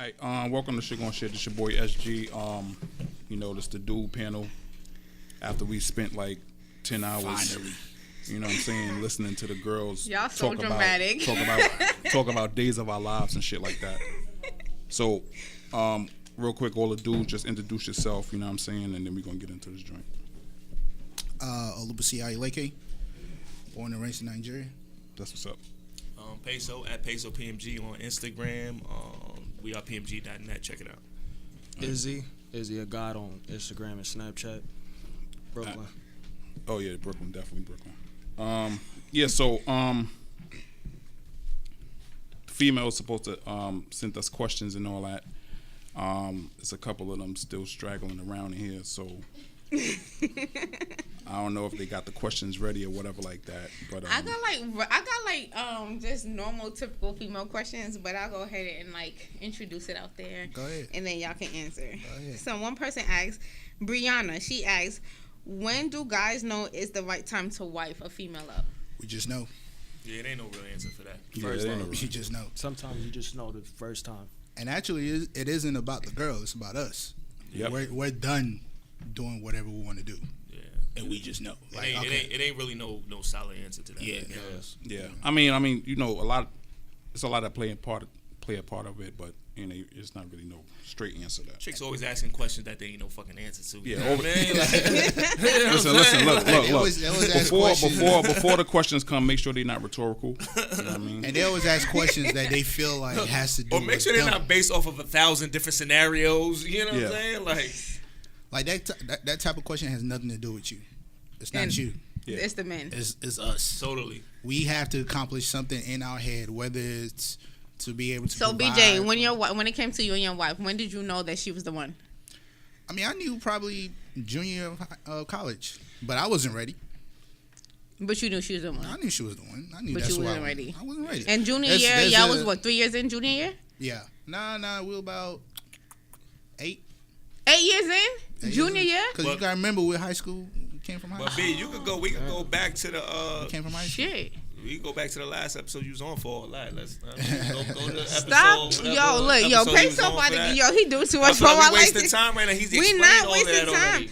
Alright, welcome to Shit Gon' Shit. This your boy SG. This the dude panel. After we spent like 10 hours, finally, you know what I'm saying, listening to the girls y'all so dramatic. Talk about days of our lives and shit like that. So, real quick, all the dudes, just introduce yourself, you know what I'm saying, and then we're gonna get into this joint. Olubisi Ayileke, born and raised in Nigeria. That's what's up. Peso at Peso PMG on Instagram. We are PMG.net. Check it out. Izzy a god on Instagram and Snapchat. Brooklyn. Oh yeah, Brooklyn, definitely Brooklyn. Females supposed to send us questions and all that. There's a couple of them still straggling around in here, so I don't know if they got the questions ready or whatever like that. But I got just normal typical female questions, but I'll go ahead and like introduce it out there. Go ahead. And then y'all can answer. Go ahead. So one person asks, Brianna, she asks, when do guys know it's the right time to wife a female up? We just know. Yeah, it ain't no real answer for that. You just know. Sometimes you just know the first time. And actually, it isn't about the girl. It's about us. Yep. We're done doing whatever we want to do. Yeah. And we just know. It ain't really no solid answer to that. Yeah. yeah. I mean, it's a lot that play a part of it, but it's not really no straight answer to that. Chicks always asking questions that they ain't no fucking answer to. Yeah. Listen. Look. Before the questions come, make sure they're not rhetorical. You know what I mean? And they always ask questions that they feel like has to do. Or make sure they're not based off of 1,000 different scenarios. You know what I'm saying? Like that type of question has nothing to do with you. It's not you. Yeah. It's the men. It's us. Totally. We have to accomplish something in our head, whether it's to be able to. So provide. BJ, when it came to you and your wife, when did you know that she was the one? I mean, I knew probably junior college, but I wasn't ready. But you knew she was the one. I knew she was the one. I knew but that's you why wasn't ready. I wasn't ready. And junior year, y'all was what, 3 years in junior year? Yeah. Nah. We were about 8. 8 years in? Junior year? Because you gotta remember, we're high school. We came from high school. But B, we could go back to the. We came from high school. Shit. We can go back to the last episode you was on for all that. Let's go to the episode. Stop. Peso he do too much for my life. We wasting time right now. He's explaining all of that already.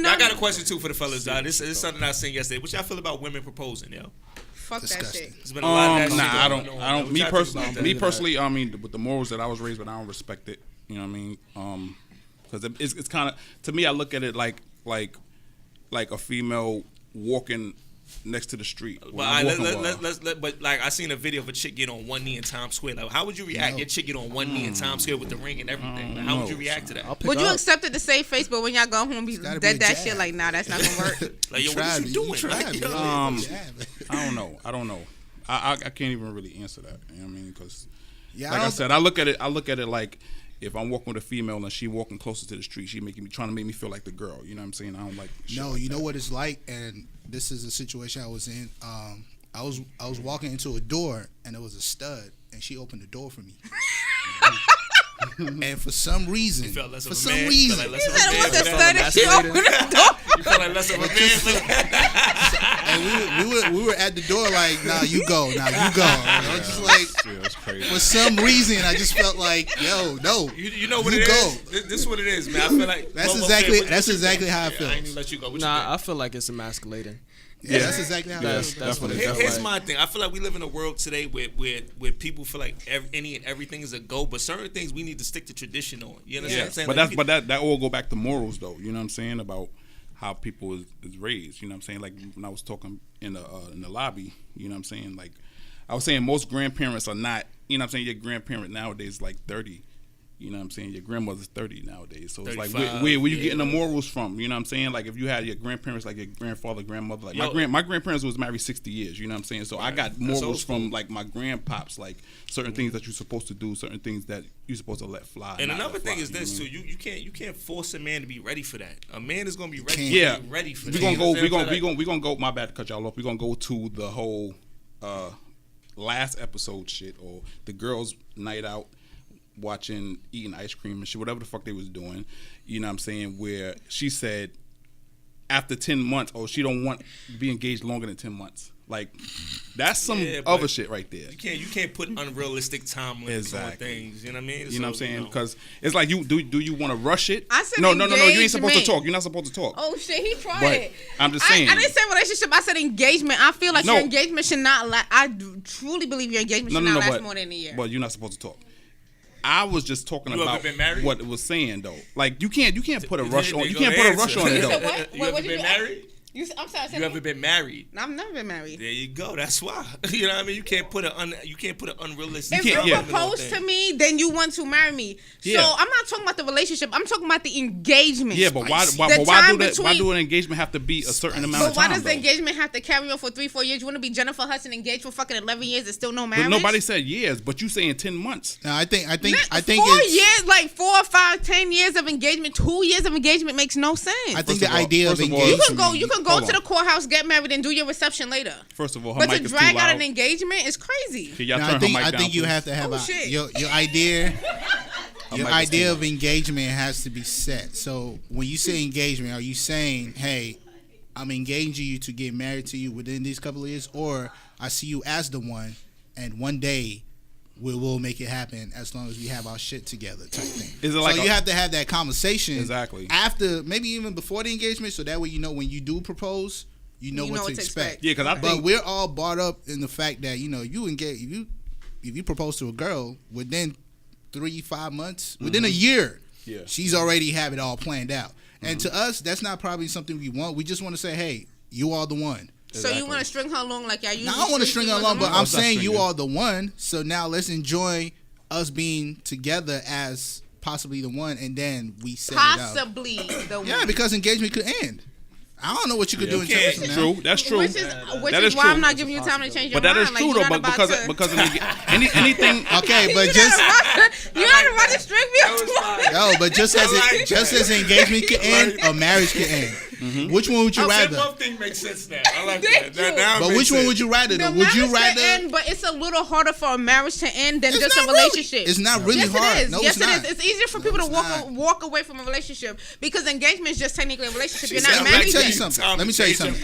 I got a question too for the fellas. This is something I seen yesterday. What y'all feel about women proposing, yo? Fuck Disgusting. that shit. There's been a lot of that shit I going don't. on. Me personally, I mean, with the morals that I was raised with, I don't respect it. You know what I mean? Because it's kind of, to me, I look at it like a female walking next to the street. But I seen a video of a chick get on one knee in Times Square. Like, how would you react? Your chick get on one knee in Times Square with the ring and everything. Like, how would you react to that? Would you accept it to save face, but when y'all go home, be that shit like, nah, that's not gonna work. Like, yo, what you doing? I don't know. I can't even really answer that. You know what I mean? Because, Yeah, like I said, I look at it like, if I'm walking with a female and she walking closer to the street, she trying to make me feel like the girl. You know what I'm saying? I don't like shit. No, like you that. know what it's like, and this is a situation I was in. I was walking into a door, and it was a stud, and she opened the door for me. And for some reason, You felt less of for a some man? reason, You felt like You less of said a it was a man? stud and she opened the door. You felt like less of a man? and we were at the door like, nah, you go. I was just like, That's crazy. for some reason, I just felt like, yo, no. You know what You it go. is? This is what it is, man. I feel like That's Momo exactly- said, that's exactly how I Yeah, feel. I ain't even let you go. What you Nah, think? I feel like it's emasculating. Yeah, that's exactly how I That's feel. what it Here's feels like. my thing. I feel like we live in a world today where people feel like any and everything is a go, but certain things we need to stick to tradition on. You understand what I'm saying? But Like, that all go back to morals though. You know what I'm saying, about how people is raised. You know what I'm saying? Like when I was talking in the lobby, you know what I'm saying? Like I was saying, most grandparents are not. You know what I'm saying? Your grandparent nowadays is like 30. You know what I'm saying? Your grandmother's 30 nowadays. So it's like, 35, where you getting the morals from? You know what I'm saying? Like if you had your grandparents, like your grandfather, grandmother, like my grandparents was married 60 years. You know what I'm saying? So I got morals from like my grandpops, like certain things that you're supposed to do, certain things that you're supposed to let fly. and not another let thing fly, is this you too. know what I mean? You can't force a man to be ready for that. A man is gonna be ready. can't. To be ready for We're that. gonna go. You We're understand? gonna go. My bad to cut y'all off. We're gonna go to the whole last episode shit, or the girls' night out, eating ice cream and shit, whatever the fuck they was doing. You know what I'm saying? Where she said after 10 months, she don't want to be engaged longer than 10 months. Like that's some Yeah, other but shit right there. You can't put unrealistic time limits on things. You know what I mean? You know what I'm saying? Because it's like you do you want to rush it? I said no. You ain't supposed to engagement. talk. You're not supposed to talk. Oh shit, he tried But it. I'm just saying. I didn't say relationship. I said engagement. I feel like No. your engagement should not last. I truly believe your engagement should not last but, more than a year. But you're not supposed to talk. I was just talking You about ever been married? what it was saying though. Like you can't put a rush on. There You go can't the put a answer. rush on it You though. said what? You ever What been married? I'm sorry. You ever been married? I've never been married. There you go. That's why. You know what I mean? You can't put an unrealistic. If you can't- yeah. propose to me, then you want to marry me. Yeah. So I'm not talking about the relationship. I'm talking about the engagement. Yeah, but why The do time that? Why between- do an engagement have to be a certain amount But of why time? does the though? engagement have to carry on for 3-4 years? You want to be Jennifer Hudson engaged for fucking 11 years and still no marriage? But nobody said years, but you saying 10 months. No, I think 4 it's, years, like 4, 5, 10 years of engagement. 2 years of engagement makes no sense. I think First the of all- idea of first of all- engagement. You can go Hold to the on. courthouse, get married, and do your reception later. First of all, her But mic to is too drag out loud. an engagement is crazy. Can y'all No, turn I think her mic down, you please? have to have Oh, shit. your idea. Her Your mic is too idea loud. of engagement has to be set. So when you say engagement, are you saying, "Hey, I'm engaging you to get married to you within these couple of years," or I see you as the one, and one day we will make it happen as long as we have our shit together, type thing. Is it like so a- you have to have that conversation Exactly. after, maybe even before the engagement, so that way you know when you do propose, you know what to expect. Yeah, because I But think we're all brought up in the fact that you engage if you propose to a girl within 3-5 months, within a year, Yeah. she's already have it all planned out. And to us, that's not probably something we want. We just want to say, hey, you are the one. So you want to string her along like y'all usually Now I don't want to string her along, but No, I'm it's not saying you stringing. are the one. So now let's enjoy us being together as possibly the one, and then we set it up. possibly the one. Yeah, because engagement could end. I don't know what you could do in okay. 10 minutes from now. true. That's true. Which is That why true. I'm not giving you time to change your But that mind. is Like, true you're though. not But about to- because anything. Okay, but you're just not about to string me up. no, but just as I like just that. as engagement can end, a marriage can end. Which one would you That rather? both thing makes sense now. I like Thank that. you. Now it But makes which one sense. would you rather? The Though? Would you marriage rather? can end, but it's a little harder for a marriage to end than It's just a not really- relationship. it's not really yes, hard. It is. No, yes, it's it not. is. It's easier for No, people to it's not. walk away from a relationship because engagement is just technically a relationship. She You're said, not Let me married tell you yet. something. Time Let me to tell you change something.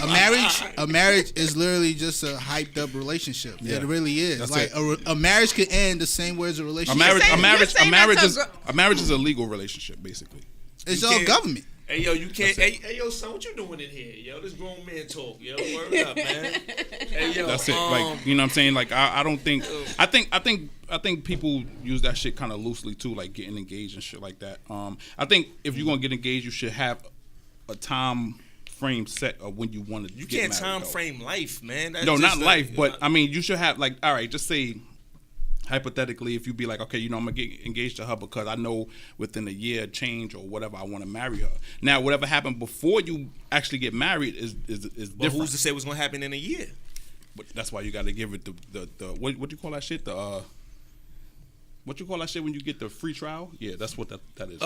your A marriage is literally just a hyped up relationship. Yeah. It really is. That's like it. a marriage could end the same way as a A relationship. marriage, saying- you're saying that's a marriage is a legal relationship, basically. It's You all can't- government. Hey yo, you can't. Hey yo, son, what you doing in here? Yo, this grown man talk. Yo, word up, man. Hey yo, That's it. Like you know what I'm saying. Like I don't think. I think people use that shit kind of loosely too, like getting engaged and shit like that. I think if you're gonna get engaged, you should have a time frame set of when you want to. you get can't married, time though. frame life, man. That's No, just not life, but I mean, you should have like, all right, just say hypothetically, if you be like, okay, you know, I'm gonna get engaged to her because I know within a year change or whatever, I want to marry her. Now, whatever happened before you actually get married is But different. who's to say what's gonna happen in a year? But that's why you got to give it the what you call that shit, the what you call that shit when you get the free trial? Yeah, that's what that is.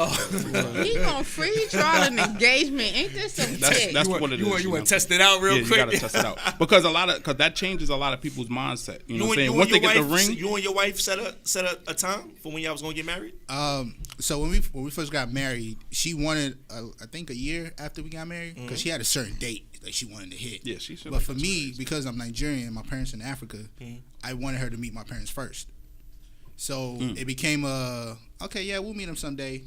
He gonna free trial an engagement. Ain't this some shit? That's what it is. You want know? to test it out real Yeah, quick? you gotta test it out because because that changes a lot of people's mindset. You know what I'm saying? Once they get the ring, you and your wife set a time for when y'all was gonna get married. So when we first got married, she wanted I think a year after we got married because she had a certain date that she wanted to hit. Yeah, she should. But for me, because I'm Nigerian and my parents in Africa, Mm-hmm. I wanted her to meet my parents first. So it became okay, yeah, we'll meet them someday.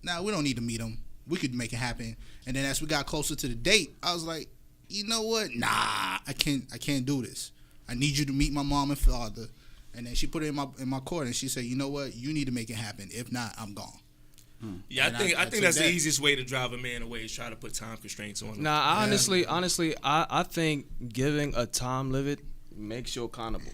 Now we don't need to meet them. We could make it happen. And then as we got closer to the date, I was like, you know what? Nah, I can't do this. I need you to meet my mom and father. And then she put it in my court, and she said, you know what? You need to make it happen. If not, I'm gone. Yeah, And I think I took that's the that. easiest way to drive a man away is try to put time constraints on him. Nah, honestly, I think giving a time limit makes you accountable.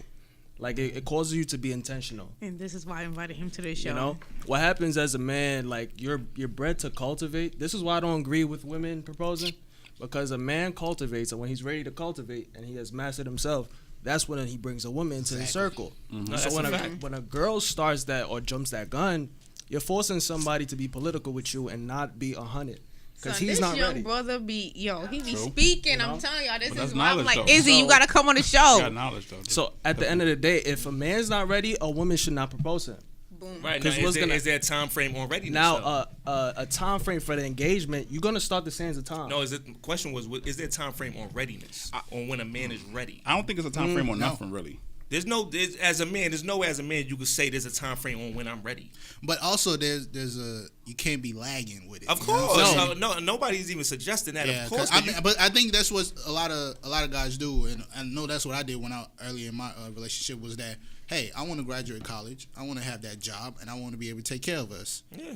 Like it causes you to be intentional. And this is why I invited him to this show. You know what happens as a man? Like you're bred to cultivate. This is why I don't agree with women proposing, because a man cultivates, and when he's ready to cultivate and he has mastered himself, that's when he brings a woman into his circle. No, So that's when a fact. when a girl starts that or jumps that gun, you're forcing somebody to be political with you and not be 100. Because Son, he's this not young ready. brother he be True. speaking. You know? I'm telling y'all, this But is that's why I'm knowledge, like, though. Izzy, you gotta come on the you show. got knowledge though. So at the end of the day, if a man's not ready, a woman should not propose to him. Boom. Right now, is there a time frame on readiness? Now, a time frame for the engagement, you're gonna start the sands of time. No, the question was, is there a time frame on readiness, on when a man is ready? I don't think it's a time frame on nothing really. As a man you could say there's a time frame on when I'm ready. But also there's you can't be lagging with it. Of course, no, nobody's even suggesting that. Yeah, of course, but I think that's what a lot of guys do, and I know that's what I did when I early in my relationship was that. Hey, I want to graduate college. I want to have that job, and I want to be able to take care of us. Yeah.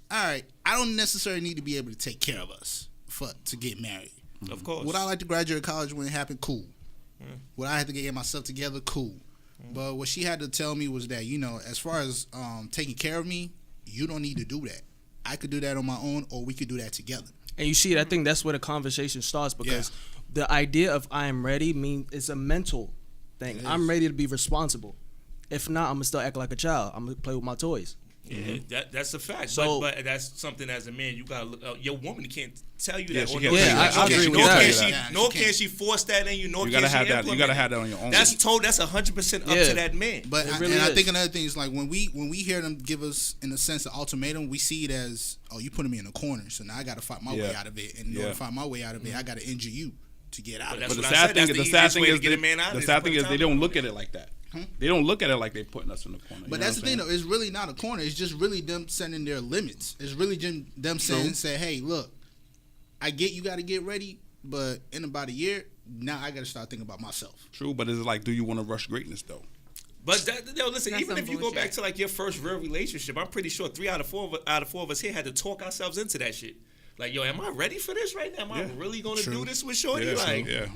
All right. I don't necessarily need to be able to take care of us to get married. Of course. Would I like to graduate college when it happened? Cool. Would I have to get myself together? Cool. But what she had to tell me was that, as far as taking care of me, you don't need to do that. I could do that on my own, or we could do that together. And you see, I think that's where the conversation starts, because the idea of I am ready means it's a mental thing. I'm ready to be responsible. If not, I'm gonna still act like a child. I'm gonna play with my toys. Yeah, that's a fact. So, but that's something as a man you gotta look. Your woman can't tell you Yeah, that. she Or can't I agree with that. Nor can she force that in you. Nor You can gotta she have that. implement You gotta it. have that on your own. That's 100% up to that man. But It really I is. think another thing is like when we hear them give us in a sense an ultimatum, we see it as, oh, you putting me in a corner, so now I got to fight my way out of it, and in order to fight my way out of it, I got to injure you to get out of it. But the what I sad said. thing That's is, the easiest way to get a man out the is sad to thing put is time they don't on look at it like that. They don't look at it like they putting us in the corner. But that's the thing, though. It's really not a corner. It's just really them setting their limits. It's really just them saying, hey, look, I get you got to get ready, but in about a year, now I got to start thinking about myself. True, but it's like, do you want to rush greatness though? But listen, That's even some if you go bullshit. back to like your first real relationship, I'm pretty sure 3 out of 4 of us here had to talk ourselves into that shit. Like, yo, am I ready for this right now? Am I really gonna do this with Shorty?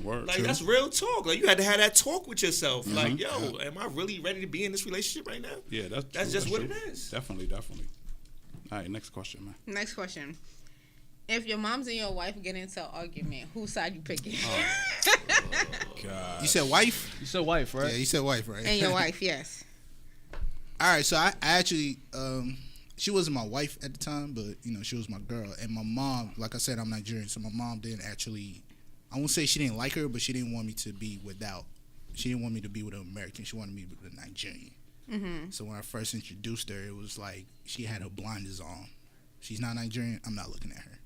Word. Like that's real talk. Like you had to have that talk with yourself. Like, yo, am I really ready to be in this relationship right now? Yeah, that's just what it is. Definitely. All right, next question, man. Next question. If your mom's and your wife get into an argument, whose side you picking? God. You said wife? You said wife, right? Yeah, you said wife, right? And your wife, yes. All right, so I actually, she wasn't my wife at the time, but she was my girl. And my mom, like I said, I'm Nigerian, so my mom didn't actually. I won't say she didn't like her, but she didn't want me to be without. She didn't want me to be with an American. She wanted me with a Nigerian. Mm-hmm. So when I first introduced her, it was like she had her blinders on. She's not Nigerian. I'm not looking at her.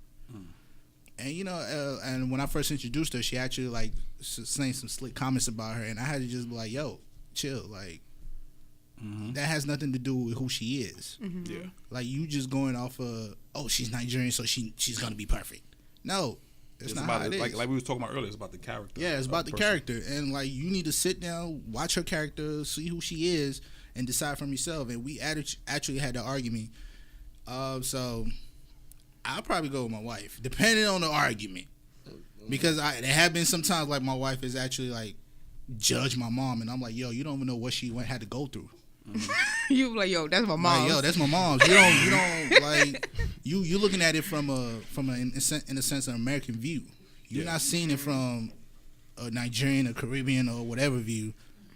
And and when I first introduced her, she actually like saying some slick comments about her, and I had to just be like, "Yo, chill, like." That has nothing to do with who she is. Mm-hmm. Yeah. Like you just going off of, oh, she's Nigerian, so she's gonna be perfect. No, it's not about how it is. like we was talking about earlier. It's about the character. Yeah, it's about the person. character, and like you need to sit down, watch her character, see who she is, and decide from yourself. And we actually had the argument. So I'll probably go with my wife, depending on the argument, because there have been some times like my wife is actually like judge my mom, and I'm like, yo, you don't even know what she had to go through. You like, yo, that's my mom. Like, yo, that's my mom's. You don't like you looking at it from in a sense an American view. You're not seeing it from a Nigerian or Caribbean or whatever view.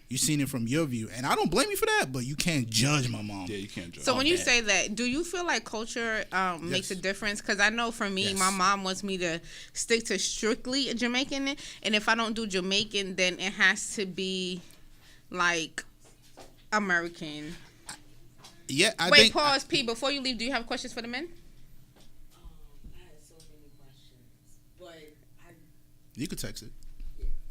You're seeing it from your view, and I don't blame you for that. But you can't judge my mom. Yeah, you can't judge. So when you say that, do you feel like culture makes a difference? Because I know for me, my mom wants me to stick to strictly Jamaican, and if I don't do Jamaican, then it has to be like American. Yeah, I Wait, think. pause, P. Before you leave, do you have questions for the men? I had so many questions, but You could text it.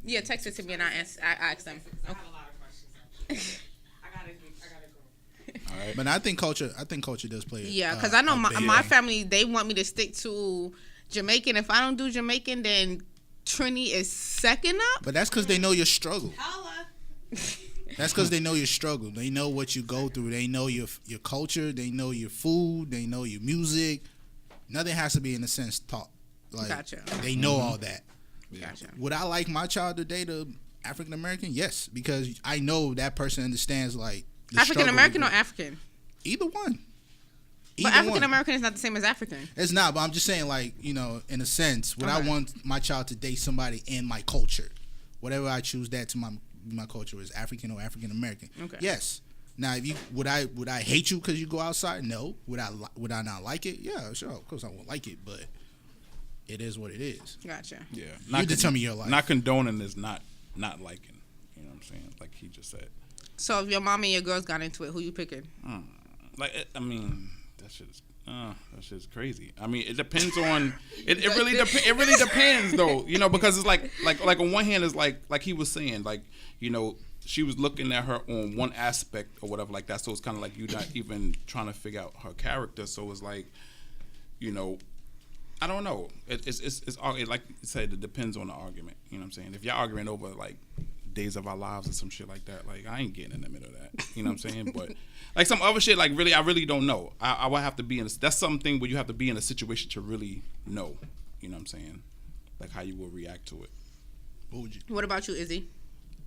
Yeah, text it to me and I ask them. I have a lot of questions. Actually. I gotta go. All right. But I think culture does play. Yeah, because I know a big my role. family, they want me to stick to Jamaican. If I don't do Jamaican, then Trini is second up. But that's because they know your struggle. Holla. That's because they know your struggle. They know what you go through. They know your culture. They know your food. They know your music. Nothing has to be in a sense taught. Like Gotcha. they know all that. Gotcha. Would I like my child to date a African American? Yes, because I know that person understands like the African American or struggle. African? Either one. But African American is not the same as African. It's not, but I'm just saying, like, in a sense, would I Okay. want my child to date somebody in my culture? Whatever I choose that to my culture is African or African American. Okay. Yes. Now, if you would I hate you because you go outside? No. Would I not like it? Yeah, sure. Of course I won't like it, but it is what it is. Gotcha. Yeah. You determine your life. Not condoning is not liking. You know what I'm saying? Like he just said. So if your mom and your girls got into it, who you picking? Like, I mean, that shit's crazy. I mean, it depends on. It really depends though. You know, because it's like on one hand, it's like he was saying, like, you know, she was looking at her on one aspect or whatever like that. So it's kind of like you're not even trying to figure out her character. So it's like, you know, I don't know. It's like you said, it depends on the argument. You know what I'm saying? If you're arguing over like Days of Our Lives or some shit like that, like I ain't getting in the middle of that. You know what I'm saying? But like some other shit, like really, I really don't know. I would have to be in. That's something where you have to be in a situation to really know. You know what I'm saying? Like how you will react to it. What would you? What about you, Izzy?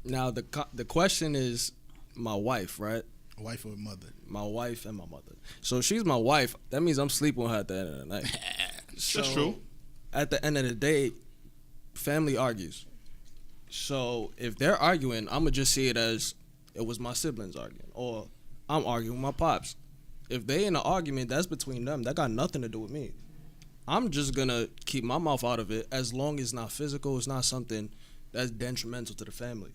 Now the question is my wife, right? Wife or mother? My wife and my mother. So if she's my wife, that means I'm sleeping with her at the end of the night. So That's true. At the end of the day, family argues. So if they're arguing, I'm gonna just see it as it was my siblings arguing, or I'm arguing with my pops. If they in an argument, that's between them. That got nothing to do with me. I'm just gonna keep my mouth out of it as long as it's not physical. It's not something that's detrimental to the family.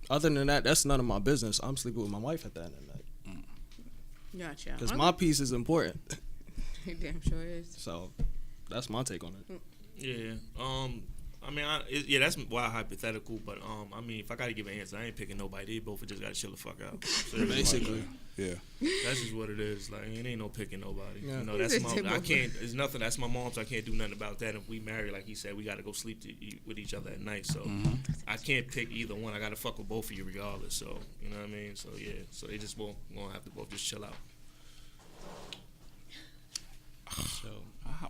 Other than that, that's none of my business. I'm sleeping with my wife at the end of the night. Gotcha. Because my piece is important. Damn sure is. So that's my take on it. Yeah. I mean, that's wild hypothetical, but I mean, if I gotta give an answer, I ain't picking nobody. They both just gotta chill the fuck out. So Basically, yeah. That's just what it is. Like, it ain't no picking nobody. Yeah. You know, that's I can't. There's nothing. That's my mom, so I can't do nothing about that. If we marry, like he said, we gotta go sleep with each other at night. So I can't pick either one. I gotta fuck with both of you regardless. So you know what I mean. So yeah. So they just won't have to both just chill out. So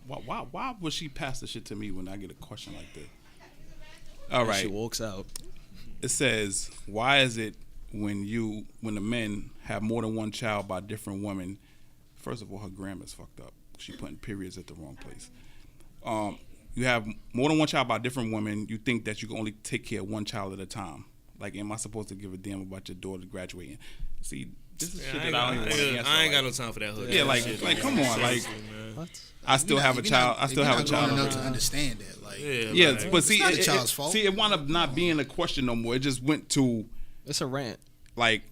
why would she pass the shit to me when I get a question like this? All right. She walks out. It says, why is it when the men have more than one child by different women? First of all, her grammar's fucked up. She putting periods at the wrong place. You have more than one child by different women. You think that you can only take care of one child at a time. Like, am I supposed to give a damn about your daughter graduating? See, this is shit that I don't even want to answer. I ain't got no time for that hood. Yeah, like come on, like. What? I still have a child. I still have a child. Enough to understand that, like, yeah, but see, it's not a child's fault. See, it wound up not being a question no more. It just went to, It's a rant. like,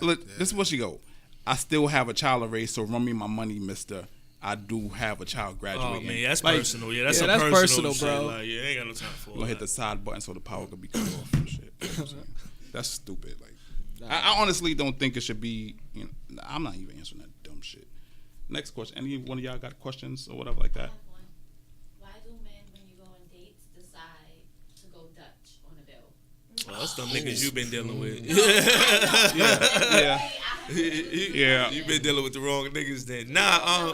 look, this is what she go. I still have a child to raise, so run me my money, mister. I do have a child graduating. Oh man, that's like, personal. Yeah, that's personal, shit. bro. Like, yeah, I ain't got no time for Gonna it. hit the side button so the power could be cut off and shit. You know what I'm saying? That's stupid. Like, I honestly don't think it should be. You know, I'm not even answering that dumb shit. Next question. Any one of y'all got questions or whatever like that? Why do men, when you go on dates, decide to go Dutch on a bill? Well, that's them niggas you been dealing with. Yeah. You been dealing with the wrong niggas then. Nah,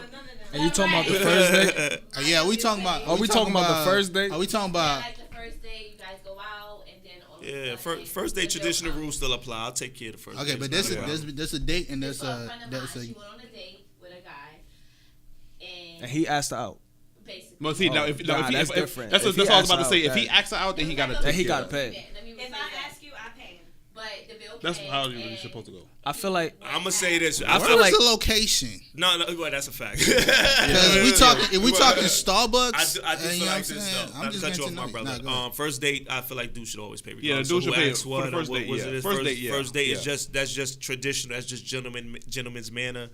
Are you talking about the first date? Yeah, we talking about. Are we talking about the first date? Are we talking about? Like the first day, you guys go out, and then all of a yeah, sudden, first day the bill traditional comes. rules still apply. I'll take care of the first Okay, date. but It's not a problem. there's a date and there's So a friend of there's mine, a. she went on a date with a guy, And he asked her out. basically. Well, see, now Oh, if nah, that's if, different. that's If what he I was about to asks say. out, If he acts her out, then he got to Then take he care got to of pay. Let me If rephrase I that. ask you, I pay him. But the bill That's paid, how you're and supposed to go. I feel like I'm gonna say this. I Where feel was like the location? no, well, that's a fact. Because if we talking Starbucks, I do you feel know like what I'm this saying? though. I'm Not to just cut you off, getting my to know you. brother. Nah, go ahead. First date, I feel like dude should always pay. Yeah, regardless. dude So should who pay asks for what, the first what date, was yeah. it? First date, yeah. First date is Yeah. that's just traditional. That's just gentleman's manner.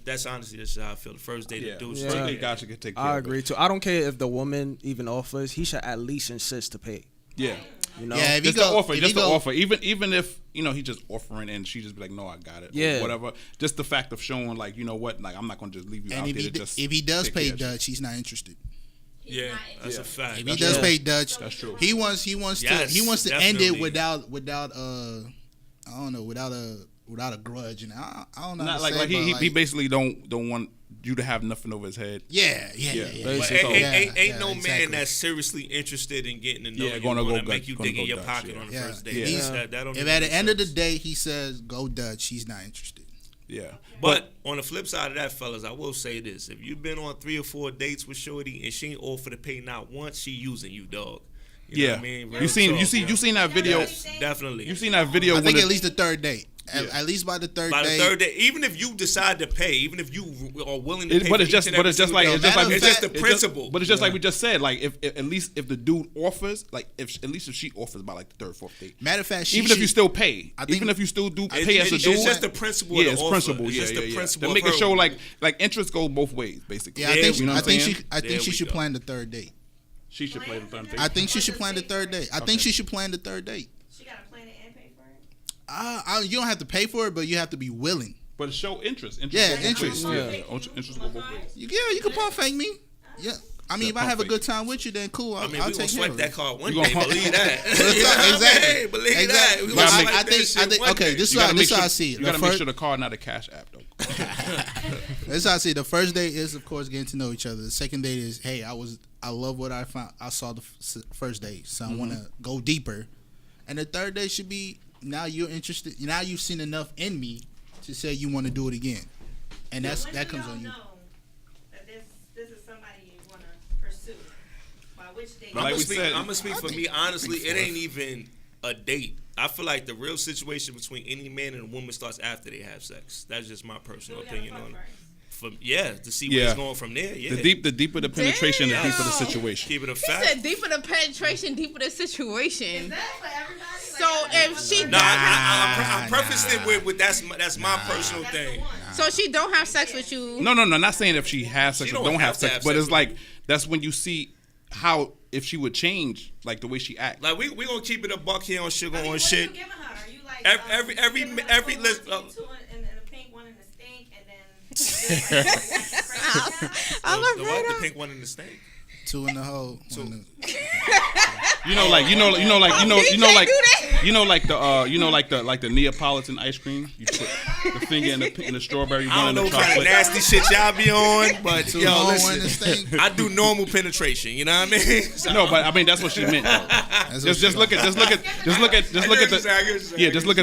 That's honestly just how I feel. The first date, Yeah. the dude Yeah. should First pay. date guy should get take care I of it. agree too. I don't care if the woman even offers. He should at least insist to pay. Yeah. You know. Yeah, if you Just the go, offer, if just you the go, offer. Even if he just offering and she just be like, no, I got it. Yeah. Or whatever. Just the fact of showing like, you know what, like I'm not gonna just leave you and out if there he to just. if he does take pay care of shit. Dutch, he's not interested. Yeah, that's a fact. If he does true. pay Dutch, That's true. he wants Yes, to end it definitely. without I don't know, without a grudge, and I don't know. Not how to like say, he but he basically don't want you to have nothing over his head. yeah. But Basically. ain't no man exactly. that's seriously interested in getting to know Yeah, you gonna go make you gonna dig in go your Dutch, pocket yeah. on the Yeah. first date. Yeah. He's- that don't If even at the make end of the sense. day he says go Dutch, he's not interested. Yeah. But on the flip side of that, fellas, I will say this: if you've been on 3 or 4 dates with Shorty and she ain't offer to pay not once, she using you, dog. You know Yeah. what I mean? Real You seen talk, yo. you seen that video? Yes, definitely. You seen that video I when think the- at least the third date. At least by the third By day. the third day, even if you decide to pay, even if you are willing to pay, But for it's just, each and but every it's just single like, thing, it's just the principle. But it's just like we just said, like if at least if the dude offers, like if at least if she offers by like the third, fourth date. Matter of fact, Even if you still pay, I think- even if you still do pay as a it's dude, just the principle. yeah, of the it's offer. principle. It's Yeah, just yeah, the yeah. principle. To make of it show her- like interest goes both ways, basically. Yeah, I There think we go. I think she There we should go. plan the third date. She should play the third date. I think she should plan the third date. I think Okay. she should plan the third date. She gotta plan it and pay for it. You don't have to pay for it, but you have to be willing. But show interest. Yeah, goes both interest. ways. Yeah. Interest goes both ways. You can pump fake me. Yeah. I mean, if I have a good time with you, then cool. I mean, I'll we gonna take care swipe of that it. card one You day. gonna- Believe that. Exactly. Believe that. Exactly. We Well, gonna I swipe that shit think one okay. day. This You is gotta how make sure. I see it. You gotta make sure the card not a cash app though. This is how I see it. The first date is, of course, getting to know each other. The second date is, hey, I love what I found. I saw the first date, so I want to go deeper. And the third date should be, now you're interested. Now you've seen enough in me to say you want to do it again, and When that do comes y'all on you. know that this is somebody you wanna pursue? By which date? Like we said, I'm gonna speak for me. Honestly, it ain't even a date. I feel like the real situation between any man and a woman starts after they have sex. That's just my personal So we gotta opinion fuck on it. first. To see where Yeah. it's going from there. Yeah, The deeper the penetration, the deeper the Damn. situation. keep it a He fact. said deeper the penetration, deeper the Is situation. that for everybody? So if she No, I prefaced it Nah. with that's my personal That's the thing. one. So she don't have sex with you. No. Not saying if she has sex She or don't don't have have to sex, have but sex it's with like that's when you see how if she would change like the way she acts. Like we gonna keep it a buck here on sugar I mean, on what shit. Are you giving her? Are you like Every giving her every two list. ones, two in the pink, one in the stink, and then just like, crazy I love The what? The Rita. pink one in the snake. Two in the hole. one in the- You know, like the Neapolitan ice cream. You put the finger in the strawberry, I one don't in know the what kind of chocolate. nasty shit y'all be on, but Two yo, hole, one in the listen. stink. I do normal penetration. You know what I mean? So- No, but I mean that's what she meant. Though. That's what Just look at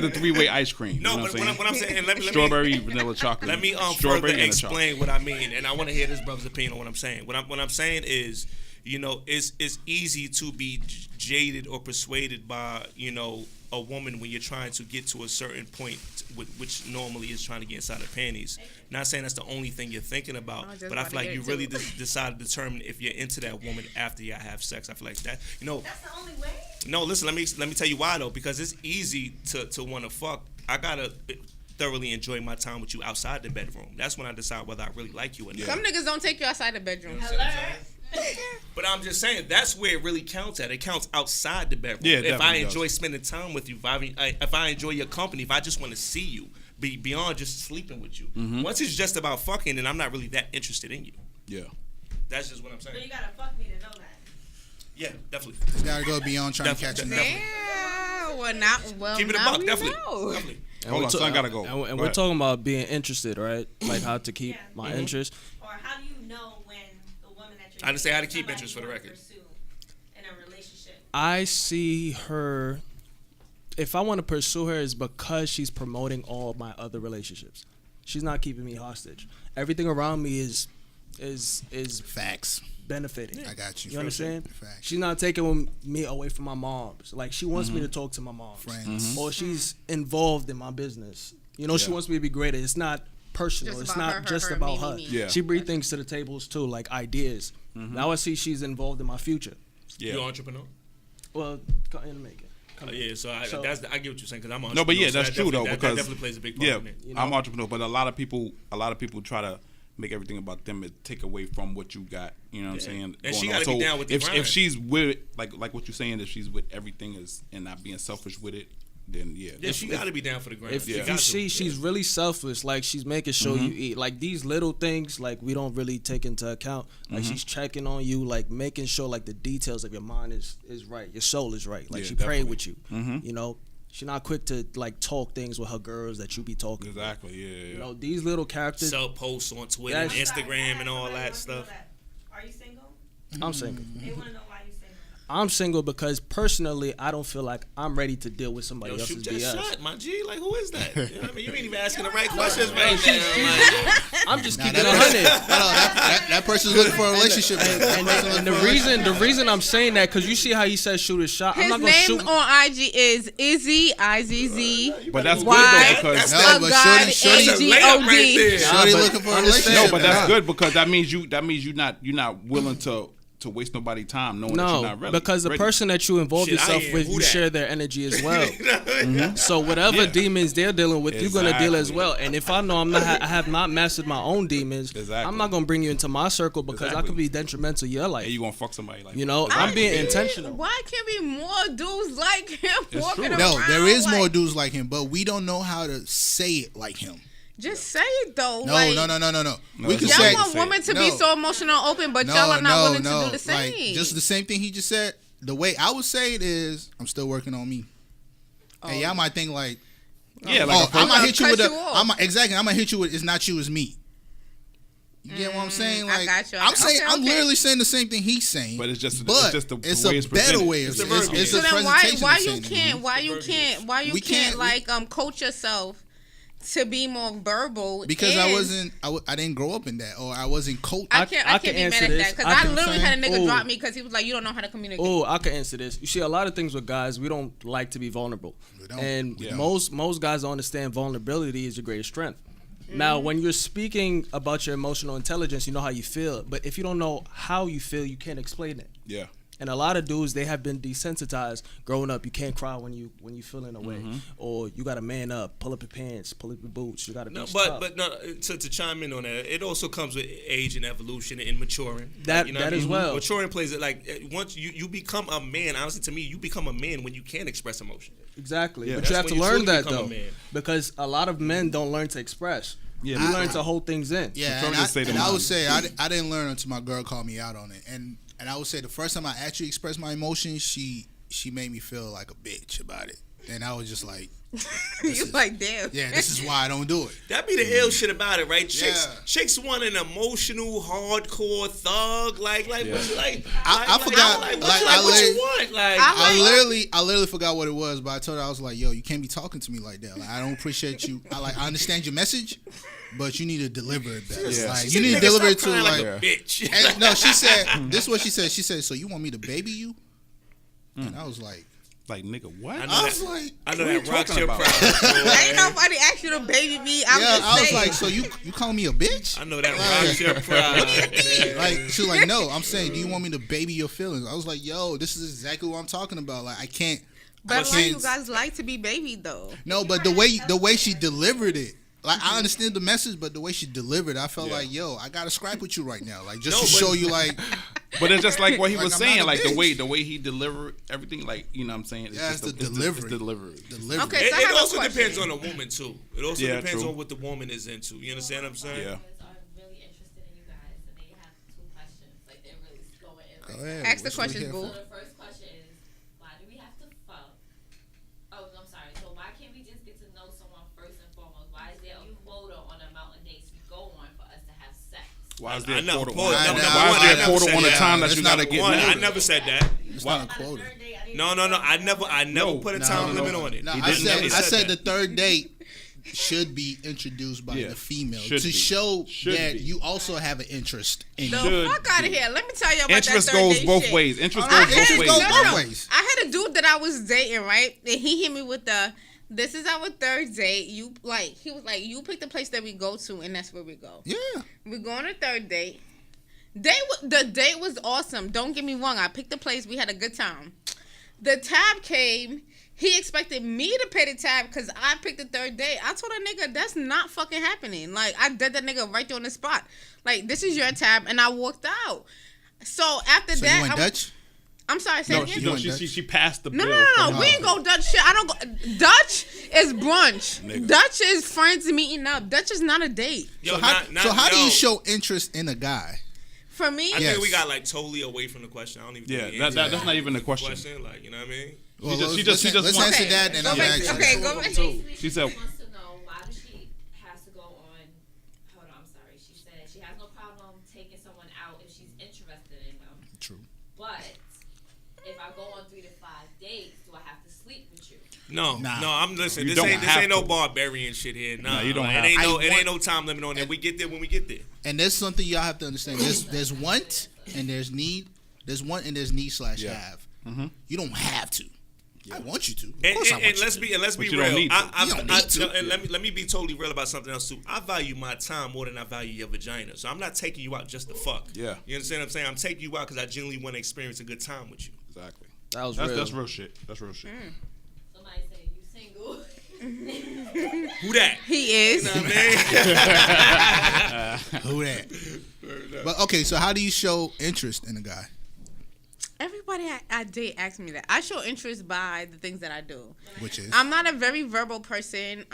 the three-way ice cream. No, you know but what I'm saying? what I'm saying, let me Strawberry, vanilla chocolate. Let me strawberry further and a chocolate. explain what I mean, and I want to hear this brother's opinion on what I'm saying. What I'm saying is, it's easy to be jaded or persuaded by a woman when you're trying to get to a certain point, which normally is trying to get inside her panties. Not saying that's the only thing you're thinking about, I was just but I about feel to like get you into really it. decide to determine if you're into that woman after y'all have sex. I feel like that. That's the only way. No, listen. Let me tell you why though. Because it's easy to want to fuck. I gotta thoroughly enjoy my time with you outside the bedroom. That's when I decide whether I really like you or not. Some niggas don't take you outside the bedroom. But I'm just saying that's where it really counts at. It counts outside the bedroom. Yeah, it if I definitely enjoy does. spending time with you, if I enjoy your company, if I just want to see you, beyond just sleeping with you. Mm-hmm. Once it's just about fucking, then I'm not really that interested in you. Yeah. That's just what I'm But saying. you gotta fuck me to know that. Yeah, definitely. It's gotta go beyond trying to catch a nut. Yeah, well, Keep it a now buck, we definitely. know. Definitely. Hold on, son gotta go. And Go we're ahead. talking about being interested, right? Like how to keep Yeah. my Mm-hmm. interest. Or how do you know when the woman that you're I didn't say how to dating keep is interest for the somebody you record. wanna pursue in a relationship? I see her. If I want to pursue her, is because she's promoting all of my other relationships. She's not keeping me hostage. Everything around me is Facts. benefiting. I got you. You understand? Facts. She's not taking me away from my moms. Like she wants Mm-hmm. me to talk to my moms. Friends. Or she's involved in my business. You know, she Yeah. wants me to be greater. It's not personal. Just It's about not her, just her, about me, her. me. Yeah. She brings things to the tables too, like ideas. Now I see she's involved in my future. Yeah. You an entrepreneur? Well, in the making. Yeah, so I get what you're saying because I'm an No, but yeah, entrepreneur, so that's that true though definitely- because that definitely plays a big part yeah, in it. You know? I'm entrepreneur, but a lot of people try to make everything about them and take away from what you got. You know what I'm saying? And going she on. gotta be So down with the if grind. she's with it, like what you're saying, if she's with everything is and not being selfish with it, then yeah. Yeah, she got to be down for the grind. If, She if got you to. see she's really selfless, like she's making sure Mm-hmm. you eat, like these little things, like we don't really take into account. Like Mm-hmm. she's checking on you, like making sure like the details of your mind is right, your soul is right. Like Yeah, she prayed definitely. with you, Mhm. you know. She's not quick to like talk things with her girls that you be talking. About. Exactly. Yeah. You know these little characters. Sell posts on Twitter and That's- Instagram and all Somebody that wants to know stuff. that. Are you single? I'm single. They want to know why you single. I'm single because personally I don't feel like I'm ready to deal with somebody Yo, else's shoot that BS. shot, my G. Like, who is that? You know what I mean? You ain't even asking the right questions right now. I'm just Nah, keeping it that 100. that person's looking for a relationship. And the reason I'm saying that, because you see how he says shoot his shot. I'm His not gonna name shoot. on IG is Izzy IZZ. But that's good Why? though because No, but Shorty AGOD. Shorty looking for a relationship. no, but that's good because that means you're not willing to waste nobody's time knowing that you're not ready. Because the person that you involve yourself with, you share their energy as well. So whatever demons they're dealing with, you're gonna deal as well. And if I know I have not mastered my own demons, I'm not gonna bring you into my circle because I could be detrimental to your life. And you gonna fuck somebody like I'm being intentional. Why can't be more dudes like him walking around? No, there is more dudes like him, but we don't know how to say it like him. Just say it though. No. We can Y'all say want women to be so emotional open, but y'all are not willing to do the same. Like, just the same thing he just said. The way I would say it is, I'm still working on me. And y'all might think like, I might hit you with I'm gonna hit you with it's not you, it's me. You get what I'm saying? Like, I got you. I'm literally saying the same thing he's saying, but it's just the way it's better way of saying it. It's so a then presentation. Why you can't like coach yourself to be more verbal? Because I didn't grow up in that, or I wasn't coached. I can't be mad at that because I literally had a nigga drop me because he was like, you don't know how to communicate. Oh, I can answer this. You see, a lot of things with guys, we don't like to be vulnerable, and most guys don't understand vulnerability is your greatest strength. Now, when you're speaking about your emotional intelligence, you know how you feel, but if you don't know how you feel, you can't explain it. Yeah. And a lot of dudes, they have been desensitized growing up. You can't cry when you feeling a way, or you got to man up, pull up your pants, pull up your boots. You got to be tough. But to chime in on that, it also comes with age and evolution and maturing. That as well. Maturing plays it like once you become a man. Honestly, to me, you become a man when you can express emotion. Exactly, but you have to learn that though, because a lot of men don't learn to express. Yeah, you learn to hold things in. Yeah, and I would say I didn't learn until my girl called me out on it, and I would say the first time I actually expressed my emotions, she made me feel like a bitch about it, and I was just like, like, damn. Yeah, this is why I don't do it. That be the ill shit about it, right? Chicks want an emotional, hardcore thug. I forgot. What you want? I literally forgot what it was, but I told her, I was like, yo, you can't be talking to me like that. Like, I don't appreciate you. I understand your message, but you need to deliver it better. Yeah. Like, you need to deliver it to like a bitch. And, no, she said, this is what she said. She said, so you want me to baby you? And I was like, nigga, what? I was like, I know that rocks your pride. Ain't nobody asked you to baby me. I was like, so you call me a bitch? I know that rocks your pride. What do you mean? Like, she was like, no, I'm saying, do you want me to baby your feelings? I was like, yo, this is exactly what I'm talking about. Like, I can't. But like, you guys like to be babied though. No, but the way she delivered it. Like, I understand the message, but the way she delivered it, I felt like, yo, I gotta scrap with you right now, like to show you, like. But it's just like what he was saying, like the way he delivered everything, like, you know what I'm saying. It's just the delivery. It's the delivery. Okay, so it also depends on the woman too. It also depends true. on what the woman is into. You understand what I'm saying? Are Yeah. really interested in you guys, and they have two questions. Like they're really going in. Go ahead. Ask the questions, boo. So the first question is, why do we have to fuck? Oh, I'm sorry. So why can't we just get to know someone first and foremost? Why is there a quota on the amount of dates we go on for us to have sex? Why is there a quota on the time that you gotta get married? I never said that. It's not a quota. No. I never put a time limit on it. No, I said the third date should be introduced by the female to show that you also have an interest in the you. fuck out of here. Let me tell you about interest that third goes date both shit. ways. Interest goes both ways. I had a dude that I was dating, right? And he hit me with this is our third date. He was like, you pick the place that we go to, and that's where we go. Yeah. We go on a third date. The date was awesome. Don't get me wrong. I picked the place. We had a good time. The tab came. He expected me to pay the tab because I picked the third date. I told that nigga, that's not fucking happening. Like, I did that nigga right there on the spot. Like, this is your tab, and I walked out. So after that, you went Dutch? I'm sorry, say it again. She passed the bill. No. We ain't go Dutch shit. I don't go. Dutch is brunch. Nigga. Dutch is friends meeting up. Dutch is not a date. Yo, how do you show interest in a guy? For me, I think we got like totally away from the question. I don't even. Yeah, that's not even the question. Like, you know what I mean? Well, let's answer that, and I'm asking. Okay, go back. She said. Wants to know why does she has to go on? Hold on, I'm sorry. She said she has no problem taking someone out if she's interested in them. True. But if I go on 3 to 5 dates, do I have to sleep with you? No, Nah. no, I'm listening. You This don't ain't have no to. barbarian shit here. Nah, No, you don't like, have it ain't to. no it ain't no time limit on it. We get there when we get there. And there's something y'all have to understand. There's want and there's need. There's want and there's need / Yeah. have. Mm-hmm. You don't have to. I want you to. Of And, course I and, want and you let's to. be and let's But be you don't real. need to. You don't need to. And let me be totally real about something else too. I value my time more than I value your vagina. So I'm not taking you out just to fuck. Yeah. You understand what I'm saying? I'm taking you out because I genuinely want to experience a good time with you. Exactly. That's Real shit. That's real shit. Somebody say you single. Who that? He is. You know what I mean? Who that? But okay, so how do you show interest in a guy? Everybody I date asks me that. I show interest by the things that I do. Which is I'm not a very verbal person.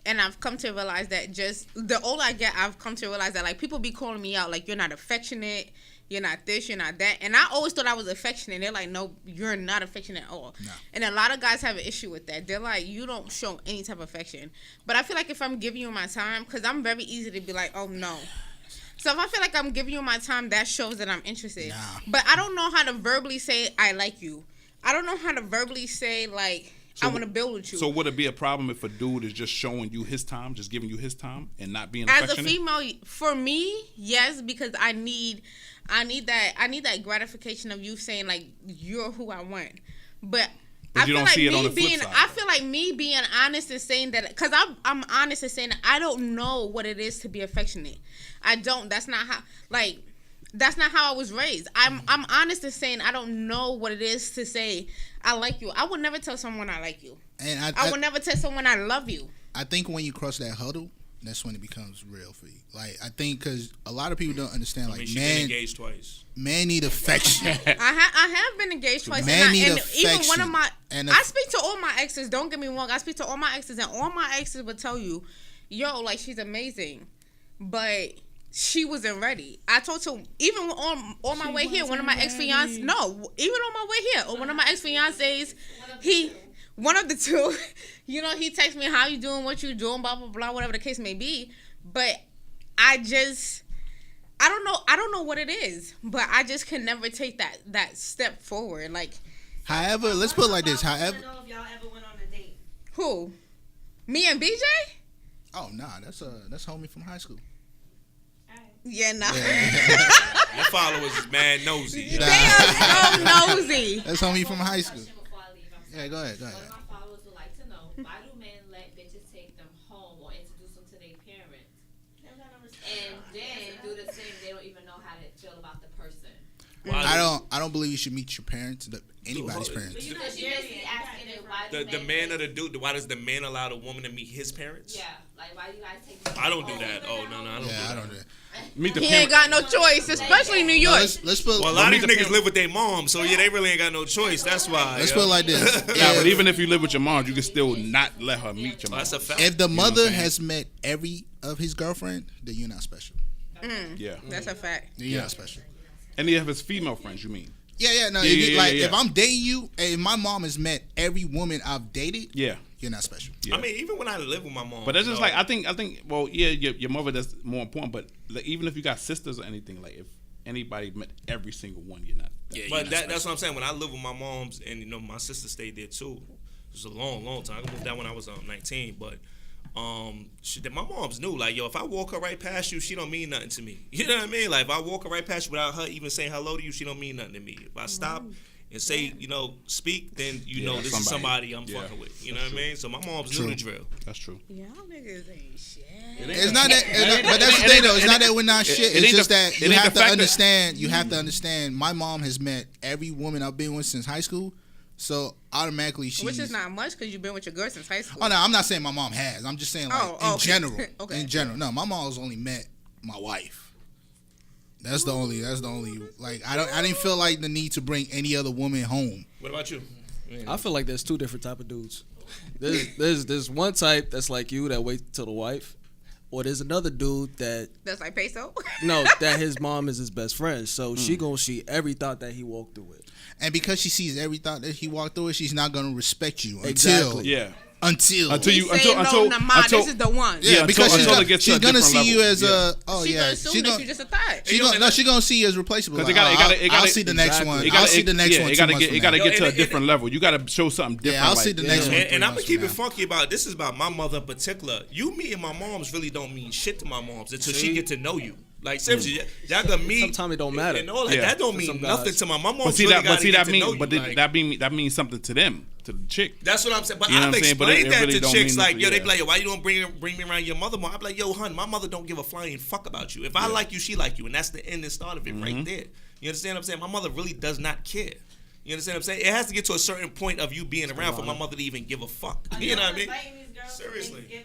And I've come to realize that just the older I get, I've come to realize that like people be calling me out like you're not affectionate, you're not this, you're not that. And I always thought I was affectionate. They're like, no, you're not affectionate at all. No. And a lot of guys have an issue with that. They're like, you don't show any type of affection. But I feel like if I'm giving you my time, because I'm very easy to be like, oh no. So if I feel like I'm giving you my time, that shows that I'm interested. Nah. But I don't know how to verbally say I like you. I don't know how to verbally say like I want to build with you. So would it be a problem if a dude is just showing you his time, just giving you his time, and not being as affectionate? a female, for me, yes, because I need that gratification of you saying like you're who I want. But But I you feel don't like see it on me the flip being, side, I though. feel like me being honest and saying that, because I'm honest and saying that I don't know what it is to be affectionate. I don't. That's not how I was raised. I'm honest in saying I don't know what it is to say I like you. I would never tell someone I like you. and I would never tell someone I love you. I think when you cross that hurdle, that's when it becomes real for you. Like I think because a lot of people don't understand. I Like mean, she's been man engaged twice. need affection. I have been engaged twice, Man need and even one of affection. my And I speak to all my exes. Don't get me wrong, I speak to all my exes, and all my exes would tell you, "Yo, like she's amazing," but she wasn't ready. I told her even on my way here, one of my ex fiancés. No, even on my way here, or one of my ex fiancés, one of the two, you know, he texts me, "How you doing? What you doing? Blah blah blah, whatever the case may be." But I don't know what it is, but I just can never take that step forward. Like, However, let's put it like this. I However, don't know if y'all ever went on a date. who? Me and BJ? oh nah, that's homie from high school. Yeah, no. Your followers is mad nosy. Nah. They are so nosy. That's homie from high school. Question before I leave. I'm sorry. Yeah, go ahead. One of my followers would like to know, why do men let bitches take them home or introduce them to their parents? And then do the same, they don't even know how to feel about the person. I don't believe you should meet your parents, anybody's parents. You know, she basically asking it, why do The men man or the dude, why does the man allow the woman to meet his parents? Yeah, like why you guys take them I don't do home? that. Oh, no, I don't do Yeah, that. I don't do that. Meet the He ain't parent. got no choice, especially in New No, York. let's put. Well, a lot of meet these the niggas parent. live with their mom, so yeah, they really ain't got no choice. That's why. Let's yo. put it like this. Yeah, but even if you live with your mom, you can still not let her meet your mom. That's a fact. If the what I'm mother saying? has met every of his girlfriend, then you're not special. Yeah. That's a fact. Then you're not special. Any of his female friends, you mean? Yeah, no. Yeah, if you- yeah, like yeah. if I'm dating you and my mom has met every woman I've dated, Yeah. you're not special. Yeah. I mean, even when I live with my mom. But that's just you know, like I think. Well, yeah, your mother, that's more important. But like, even if you got sisters or anything, like if anybody met every single one, you're not. Yeah, But that's what I'm saying. When I lived with my mom's, and you know, my sister stayed there too. It was a long time. I moved out when I was 19, but my mom's knew. Like, yo, if I walk her right past you, she don't mean nothing to me. You know what I mean? Like, if I walk her right past you without her even saying hello to you, she don't mean nothing to me. If I stop and say, you know, speak, then you know this is somebody I'm fucking with. You know what I mean? So my mom's knew the drill. That's true. Y'all niggas ain't shit. It's not that, but that's the thing though. It's not that we're not shit. It's just that you have to understand. You have to understand. My mom has met every woman I've been with since high school, so automatically she's. Which is not much because you've been with your girl since high school. Oh no, I'm not saying my mom has. I'm just saying like Oh, in okay. general. Okay. In general, no, my mom's only met my wife. That's the only. Like I didn't feel like the need to bring any other woman home. What about you? I feel like there's two different type of dudes. There's one type that's like you that waits till the wife, or there's another dude That's like peso. that his mom is his best friend, so she gonna see every thought that he walked through it. And because she sees every thought that he walked through it, she's not gonna respect you until Exactly. Yeah. until you this is the one. Yeah, because until it gets to she's a gonna different see you level. as She gonna assume that you just a thought. She's gonna see you as replaceable. Because I'll see the next one. I'll see the next one. It gotta get to a different level. You gotta show something different. Yeah, I'll see the next one. And I'm gonna keep it funky about it. This is about my mother in particular. You meeting my moms really don't mean shit to my moms until she get to know you. Like seriously, y'all gonna meet. Sometimes it don't matter. And all that, that don't mean nothing to my mom. But see that means something to them, to the chick. That's what I'm saying. But You know I've what I'm saying? But explained it that really to don't chicks mean like, nothing, yo, they yeah. be like, yo, why you don't bring me around your mother more? I be like, yo, hun, my mother don't give a flying fuck about you. If I like you, she like you, and that's the end and start of it right there. You understand what I'm saying? My mother really does not care. You understand what I'm saying? It has to get to a certain point of you being around for my mother to even give a fuck. You know what I mean? Seriously.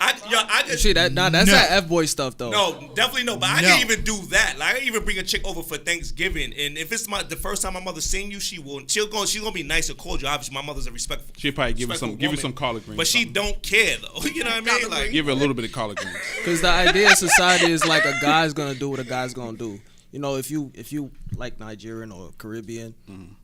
I just See that? Nah, that's that F boy stuff though. no, definitely no. But I can even do that. Like I can even bring a chick over for Thanksgiving, and if it's the first time my mother's seeing you, she's gonna be nice and cordial. Obviously, my mother's a respectful. She'll probably give you some collard greens. But she don't care though. You know what I mean? Like give her a little bit of collard greens. Because the idea of society is like a guy's gonna do what a guy's gonna do. You know, if you like Nigerian or Caribbean,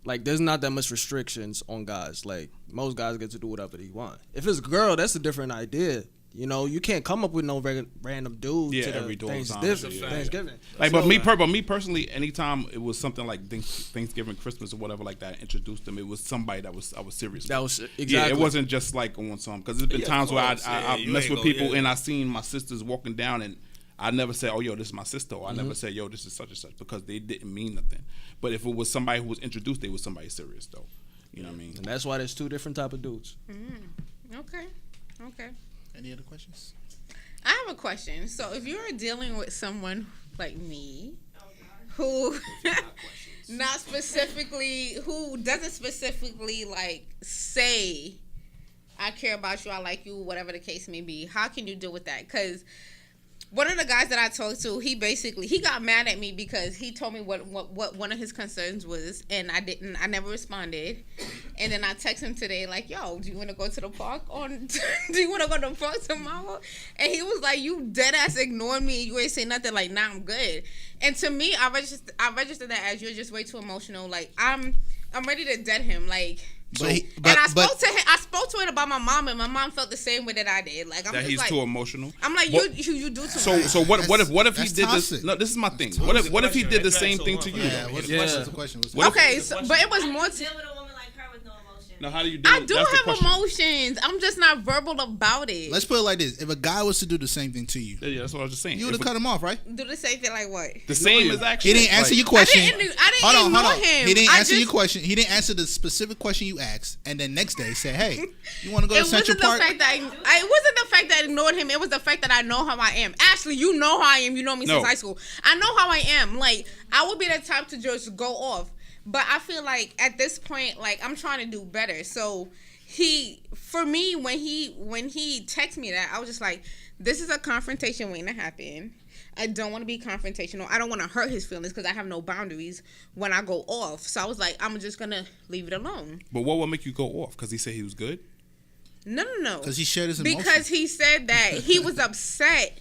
like there's not that much restrictions on guys. Like most guys get to do whatever they want. If it's a girl, that's a different idea. You know, you can't come up with no random dude to every the time. Thanksgiving. Like, but me personally, anytime it was something like Thanksgiving, Christmas, or whatever like that, I introduced them. It was somebody I was serious. That was exactly. Yeah, it wasn't just like on some. Because there's been times where I messed with people and I seen my sisters walking down and I never said, oh, yo, this is my sister. Or I never said, yo, this is such and such, because they didn't mean nothing. But if it was somebody who was introduced, they was somebody serious, though. You know what I mean? And that's why there's two different type of dudes. Okay. Any other questions? I have a question. So if you're dealing with someone like me, who who doesn't specifically like say, I care about you, I like you, whatever the case may be, how can you deal with that? Because one of the guys that I talked to, he got mad at me because he told me what one of his concerns was, and I never responded. And then I text him today like, yo, do you want to go to the park do you want to go to the park tomorrow? And he was like, you dead ass ignored me, you ain't say nothing, like, nah, I'm good. And to me, I registered that as you're just way too emotional. Like, I'm ready to dead him, like. I spoke to it about my mom, and my mom felt the same way that I did. Like, I'm that just he's like, too emotional. I'm like, you do too much. So what if he did this? No, this is my thing. What if he did the same thing to you? Yeah, what's the question? Okay, but it was more. Deal with a woman like her with no emotion. Now, how do you do? I do have emotions. I'm just not verbal about it. Let's put it like this: if a guy was to do the same thing to you, Yeah, that's what I was just saying. you would have cut him off, right? Do the same thing like what? The same as actually. He didn't answer your question. I didn't ignore him. He didn't answer your question. He didn't answer the specific question you asked, and then next day said, "Hey, you want to go to Central Park?" It wasn't the fact that I ignored him. It was the fact that I know how I am. Ashley, you know how I am. You know me since high school. I know how I am. Like, I would be the type to just go off. But I feel like at this point, like, I'm trying to do better. So for me, when he texted me that, I was just like, this is a confrontation waiting to happen. I don't want to be confrontational. I don't want to hurt his feelings because I have no boundaries when I go off. So I was like, I'm just going to leave it alone. But what would make you go off? Because he said he was good? No. Because he shared his emotions. Because he said that he was upset.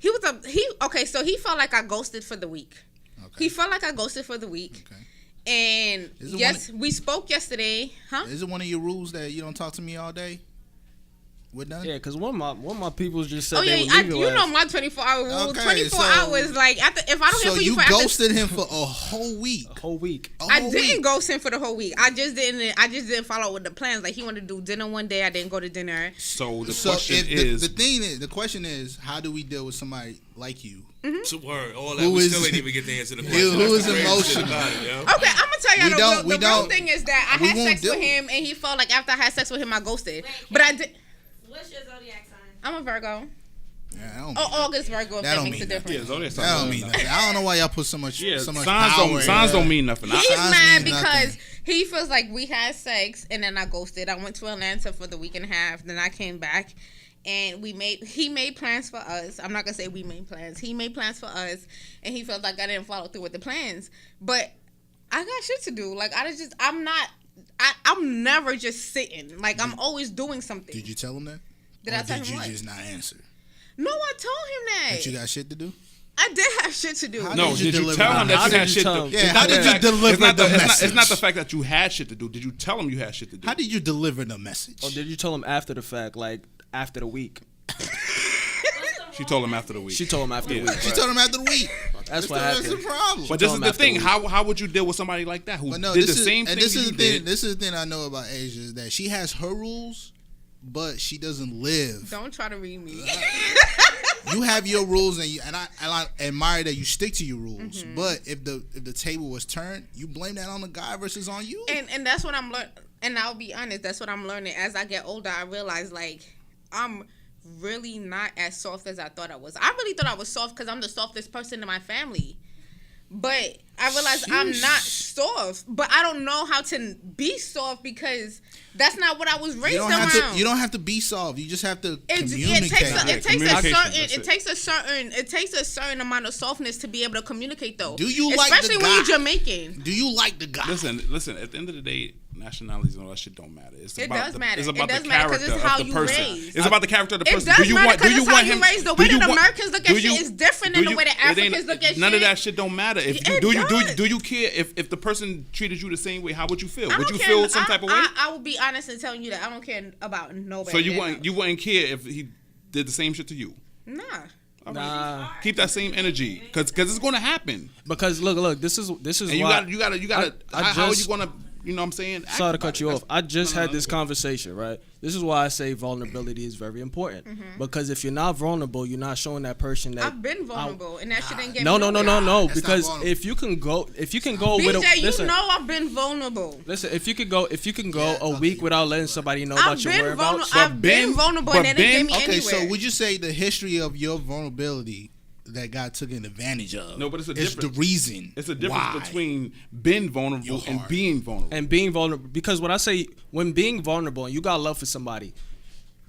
So he felt like I ghosted for the week. Okay. He felt like I ghosted for the week. Okay. And yes, we spoke yesterday. Huh? Is it one of your rules that you don't talk to me all day? We're done? Yeah, because one of my people just said they would leave you know my 24-hour rule. Okay, 24 hours. Like, if I don't hear from you for ghosted him for a whole week. I didn't ghost him for the whole week. I just didn't follow with the plans. Like, he wanted to do dinner one day. I didn't go to dinner. So the question is, how do we deal with somebody like you? Mm-hmm. So all that we still ain't even get the answer to the question. Who is emotional? Okay, I'm gonna tell you the real thing is that I had sex with him, and he felt like after I had sex with him, I ghosted. But I did. What's your zodiac sign? I'm a Virgo. Yeah, August Virgo. If that makes a difference. Yeah, that don't mean nothing. I don't know why y'all put so much. Signs don't mean nothing. He's mad because he feels like we had sex and then I ghosted. I went to Atlanta for the week and a half. Then I came back. And he made plans for us. I'm not gonna say we made plans. He made plans for us, and he felt like I didn't follow through with the plans. But I got shit to do. Like, I'm never just sitting. Like, I'm always doing something. Did you tell him that? Did I tell him what? Did you just not answer? No, I told him that. That you got shit to do? I did have shit to do. No, did you tell him that you had shit to do? Yeah, how did you deliver the message? It's not the fact that you had shit to do. Did you tell him you had shit to do? How did you deliver the message? Or did you tell him after the fact, like after the week? She told him after the week. She told him after the week. She told him after the week. That's what happened. That's the problem. But this is the thing. How would you deal with somebody like that who did the same thing this you did? This is the thing I know about Asia is that she has her rules, but she doesn't live. Don't try to read me. You have your rules, and I admire that you stick to your rules. Mm-hmm. But if the table was turned, you blame that on the guy versus on you. And that's what I'm learning. And I'll be honest, that's what I'm learning. As I get older, I realize like I'm really not as soft as I thought I was. I really thought I was soft because I'm the softest person in my family. But I realized I'm not soft. But I don't know how to be soft because that's not what I was raised around. You don't have to be soft. You just have to communicate. It takes a certain amount of softness to be able to communicate, though. Do you like the guy? Especially when you're Jamaican. Do you like the guy? Listen. At the end of the day, nationalities and all that shit don't matter. It's about the character of the person. It's about the character of the person. Do you want him? The way that Americans look at shit is different than the way that Africans look at shit. None of that shit don't matter. Do you care if the person treated you the same way? How would you feel? Would you feel some type of way? I will be honest in telling you that I don't care about nobody. So you wouldn't care if he did the same shit to you? Nah. Nah. Keep that same energy, cause it's gonna happen. Because look, this is and why you gotta. How are you gonna? You know what I'm saying? Sorry to cut you off. I just had this conversation, right? This is why I say vulnerability is very important. Mm-hmm. Because if you're not vulnerable, you're not showing that person that I've been vulnerable, and that shit didn't get no. me. Because if you can go BJ, with a listen, you know I've been vulnerable. Listen, if you can go a week without letting somebody know about your whereabouts, I've been vulnerable, and it didn't get me anywhere. Okay, so would you say the history of your vulnerability that God took advantage of? No, but it's the reason. It's a difference between being vulnerable and being vulnerable. And being vulnerable, because when I say when being vulnerable and you got love for somebody,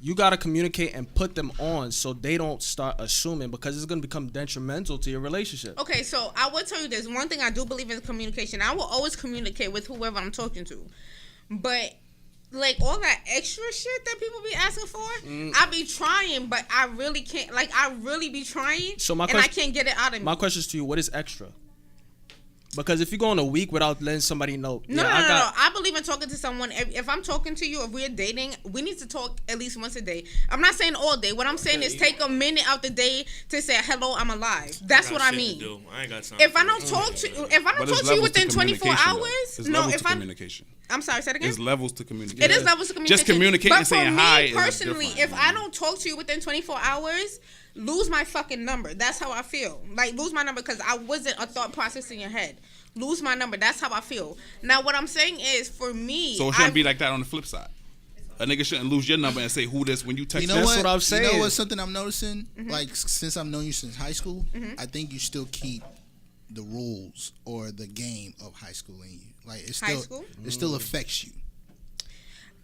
you got to communicate and put them on so they don't start assuming, because it's going to become detrimental to your relationship. Okay, so I will tell you this. One thing I do believe in communication. I will always communicate with whoever I'm talking to. But like all that extra shit that people be asking for, I be trying, but I really can't. Like I really be trying, I can't get it out of me. My question is to you: what is extra? Because if you go on a week without letting somebody know, no. I believe in talking to someone. If I'm talking to you, if we're dating, we need to talk at least once a day. I'm not saying all day. What I'm saying is take a minute out the day to say hello, I'm alive. That's what I mean. I ain't got time. If I don't talk to you within 24 hours, communication. I'm sorry, say it again. There's levels to communication. It is levels to communication. Just communicating and saying hi. But for me personally, if I don't talk to you within 24 hours, lose my fucking number. That's how I feel. Like, lose my number because I wasn't a thought process in your head. Lose my number. That's how I feel. Now, what I'm saying is, for me... So it shouldn't be like that on the flip side. A nigga shouldn't lose your number and say who this when you text. That's what I'm saying. You know what's something I'm noticing? Mm-hmm. Like, since I've known you since high school, I think you still keep the rules or the game of high school in you. Like, it still affects you.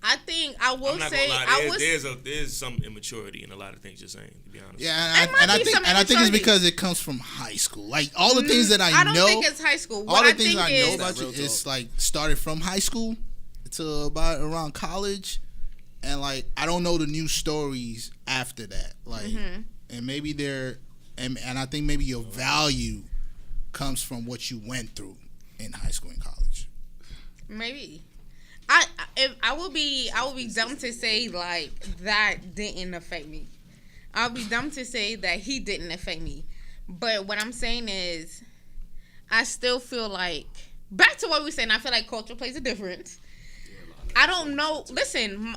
I think I will say there's some immaturity in a lot of things you're saying, to be honest. Yeah, and I think it's because it comes from high school. Like all the things that I know, don't think it's high school. All the things I know about you is like started from high school to about around college, and like I don't know the new stories after that. Like, and maybe and I think maybe your value comes from what you went through in high school and college. Maybe. I would be dumb to say like that didn't affect me. I'll be dumb to say that he didn't affect me. But what I'm saying is, I still feel like back to what we were saying. I feel like culture plays a difference. I don't know. Listen,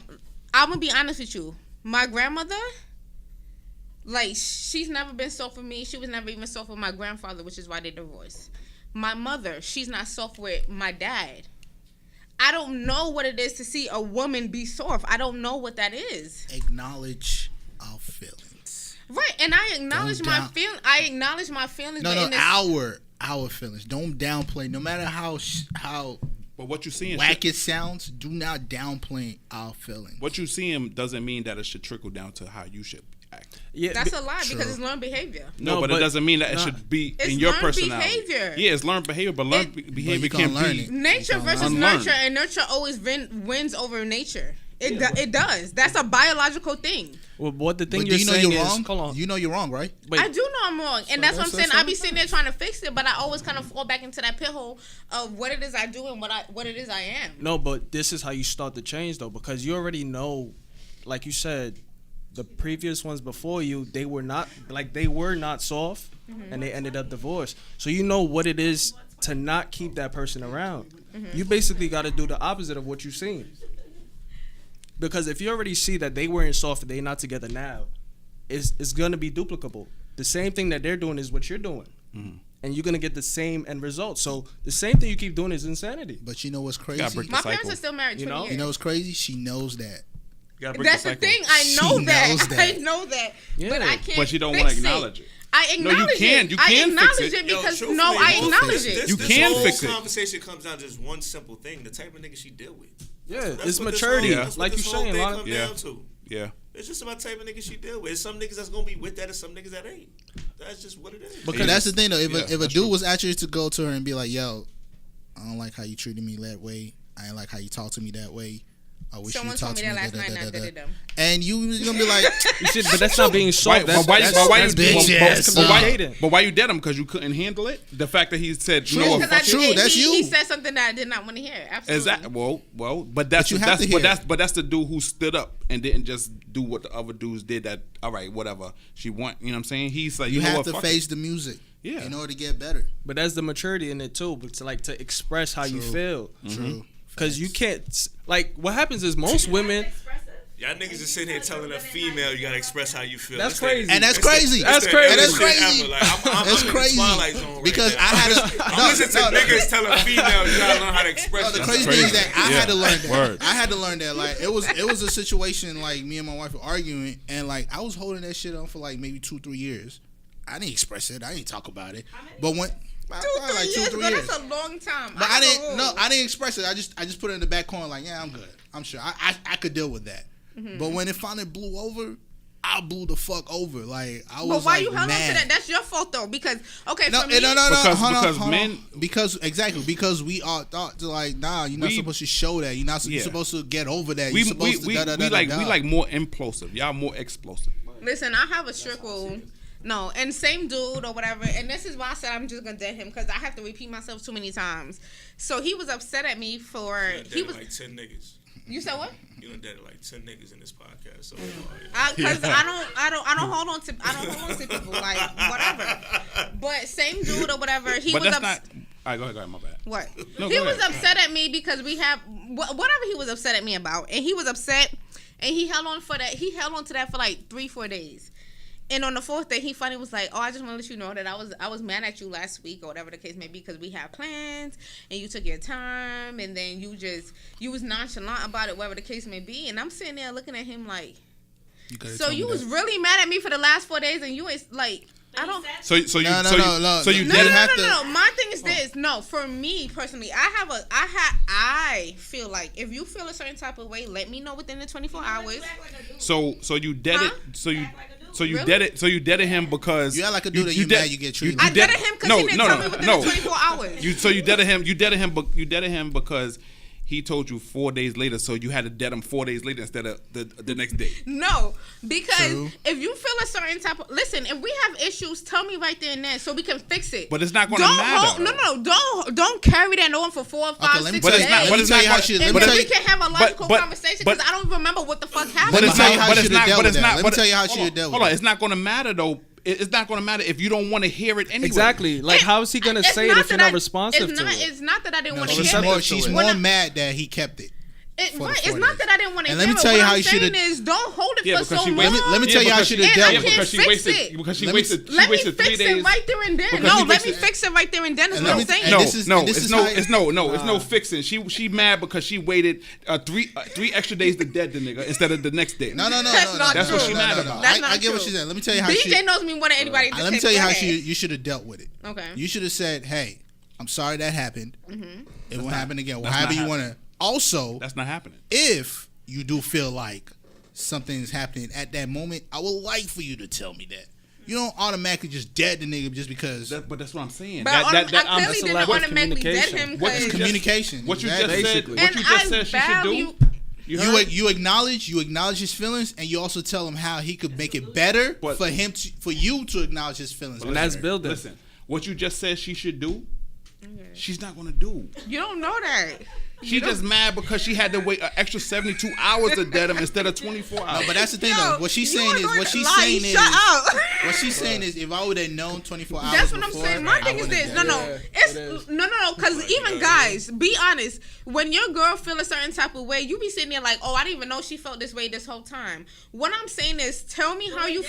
I'm gonna be honest with you. My grandmother, like she's never been soft with me. She was never even soft with my grandfather, which is why they divorced. My mother, she's not soft with my dad. I don't know what it is to see a woman be soft. I don't know what that is. Acknowledge our feelings. Right, and I acknowledge my feelings. I acknowledge my feelings. Our feelings. Don't downplay. No matter how but what you seeing whack it sounds, do not downplay our feelings. What you seeing doesn't mean that it should trickle down to how you should act. Yeah, that's a lie because it's learned behavior. No, but it doesn't mean that it should be in your personality. Behavior. Yeah, it's learned behavior, but learned behavior can't be nature versus nurture, and nurture always wins over nature. It does. That's a biological thing. Well, what the thing But you're do you know saying you're is, wrong? hold on. You know you're wrong, right? Wait, I do know I'm wrong, and that's what I'm saying. that's I be sitting there trying to fix it, but I always kind of fall back into that pit hole of what it is I do and what it is I am. no, but this is how you start the change though, because you already know, like you said, the previous ones before you, they were not soft, and they ended up divorced. So you know what it is to not keep that person around. You basically got to do the opposite of what you've seen. Because if you already see that they weren't soft and they're not together now, it's going to be duplicable. The same thing that they're doing is what you're doing. And you're going to get the same end result. So the same thing you keep doing is insanity. But you know what's crazy? My parents are still married 20 years. You know what's crazy? She knows that. That's the thing. I know that. I know that. Yeah. But I can't. But you don't want to acknowledge it. I acknowledge you can. it. You can I acknowledge fix it it. because truthfully, I acknowledge it. You can fix it. This whole conversation comes down to just one simple thing: the type of nigga she deal with. Yeah, That's it's what this maturity, whole- that's what like you this whole saying. thing Lana. come Yeah. down to. Yeah. It's just about the type of niggas she deal with. There's some niggas that's gonna be with that, and some niggas that ain't. That's just what it is. Because that's the thing though. If a that's dude true. was actually to go to her and be like, "Yo, I don't like how you treated me that way. I ain't like how you talk to me that way. I wish Someone you told talked me to that me." last night and I did it though. And you gonna be like, You should, but that's not being soft. That's why you communicating. But why you did him? Because you couldn't handle it. The fact that he said True. no. Because True, that's he, you. He said something that I did not want to hear. Absolutely. Exactly. Well, but that's you have to hear. but that's the dude who stood up and didn't just do what the other dudes did. That all right, whatever she want. You know what I'm saying? He's like, you know have what, to fuck face it. the music, Yeah. in order to get better. But that's the maturity in it too. But to express how you feel, True. because you can't. Like what happens is most women. Y'all niggas is sitting here telling a female you gotta express how you feel. That's crazy. And that's crazy. That's crazy. And that's Shit crazy. ever. Like, I'm That's in the crazy. Twilight Zone right Because now. I had I'm listening to niggas tell a female you gotta learn how to express No, the yourself. crazy thing is that I had to learn that. Word. I had to learn that. Like it was a situation like me and my wife were arguing, and like I was holding that shit on for like maybe 2-3 years. I didn't express it. I didn't talk about it. But when Two, like 3 years, 2-3 but years. that's a long time. But I didn't. No, I didn't express it. I just put it in the back corner. Like, yeah, I'm good. I'm sure. I could deal with that. But when it finally blew over, I blew the fuck over. Like I was. But why like, you held on to mad. that? That's your fault though. Because okay, No, for me, no. Because Hold men- on. Because we all thought to like, nah, you're not supposed to show that. You're not you're supposed to get over that. You're supposed to we like more implosive. Y'all more explosive. listen, I have a strict rule. No, and same dude or whatever. And this is why I said I'm just gonna dead him because I have to repeat myself too many times. So he was upset at me for He was like 10 niggas. You said what? You done dead like 10 niggas in this podcast. So Because I don't hold on to people like whatever. But same dude or whatever. He But was that's not. All right, go ahead. My bad. What? No, He go was ahead. upset at me because we have whatever he was upset at me about, and he was upset, and he held on for that. He held on to that for like 3-4 days. And on the 4th day, he finally was like, "Oh, I just want to let you know that I was mad at you last week or whatever the case may be because we had plans and you took your time and then you was nonchalant about it, whatever the case may be." And I'm sitting there looking at him like, "So you was really mad at me for the last 4 days and you ain't like." I don't. So you No. My thing is this. No, for me personally, I feel like if you feel a certain type of way, let me know within the 24 hours. So you dead it. So you Really? dead it. So you deaded him because You act like a dude that you mad you get treated. I deaded him because he didn't tell me within the 24 hours. You deaded him. You deaded him because he told you 4 days later. So you had to dead him 4 days later instead of the next day. No, because True. if you feel a certain type of listen, if we have issues, tell me right there and then so we can fix it. But it's not gonna matter. Don't carry that on for 4 or 5, let me 6 tell days. you. Let me tell you how she. And Let me then tell we you. can have a logical but- conversation but- because I don't remember what the fuck happened. But it's let me not. tell you how she But it's not. Let me tell you how she Hold dealt on. with it. It's not going to matter though. It's not going to matter if you don't want to hear it anyway. Exactly. Like, how is he gonna It's say it if that you're not I- responsive it's to not, it? It's not that I didn't want to She's hear more, it. she's When more I- mad that he kept it. It, for the right, 4 it's not days. that I didn't want to And hear let me it. tell What you how I'm you saying shoulda- is don't hold it Yeah, for because so she long. wasted. Let me tell you how she And dealt I with it. can't Because she fix wasted. it. Because she Let me- wasted. Let She me wasted 3 fix days. it right there and then. Because No, he let me wasted- fix it right there and then. Is And what let I'm me- saying. and No, this is- and this it's is no, how- it's no fixing. She mad because she waited 3 extra days to dead the nigga instead of the next day. No. That's not That's what true. she mad about. That's I not get what true. she said. Let me tell you how BJ she. knows me more than anybody. Let me tell you how you should have dealt with it. Okay. You should have said, "Hey, I'm sorry that happened. It won't happen again. Well, that's however not you want to." Also, That's not happening. if you do feel like something's happening at that moment, I would like for you to tell me that. You don't automatically just dead the nigga just because. But that's what I'm saying. But I clearly that's a didn't lack of automatically dead communication. him What you because just- communication. What you Exactly. just said. Basically. What you just said she should do. You acknowledge his feelings, and you also tell him how he could make it better for you to acknowledge his feelings. And that's building. Listen, what you just said she should do, she's not gonna do. You don't know that. She just mad because she had to wait an extra 72 hours to dead him instead of 24 hours. No, but that's the thing though. What she's saying is, what she's saying is, if I would have known 24 hours, that's what I'm saying. My thing is this. No. Because even guys, be honest. When your girl feel a certain type of way, you be sitting there like, oh, I didn't even know she felt this way this whole time. What I'm saying is, tell me how you.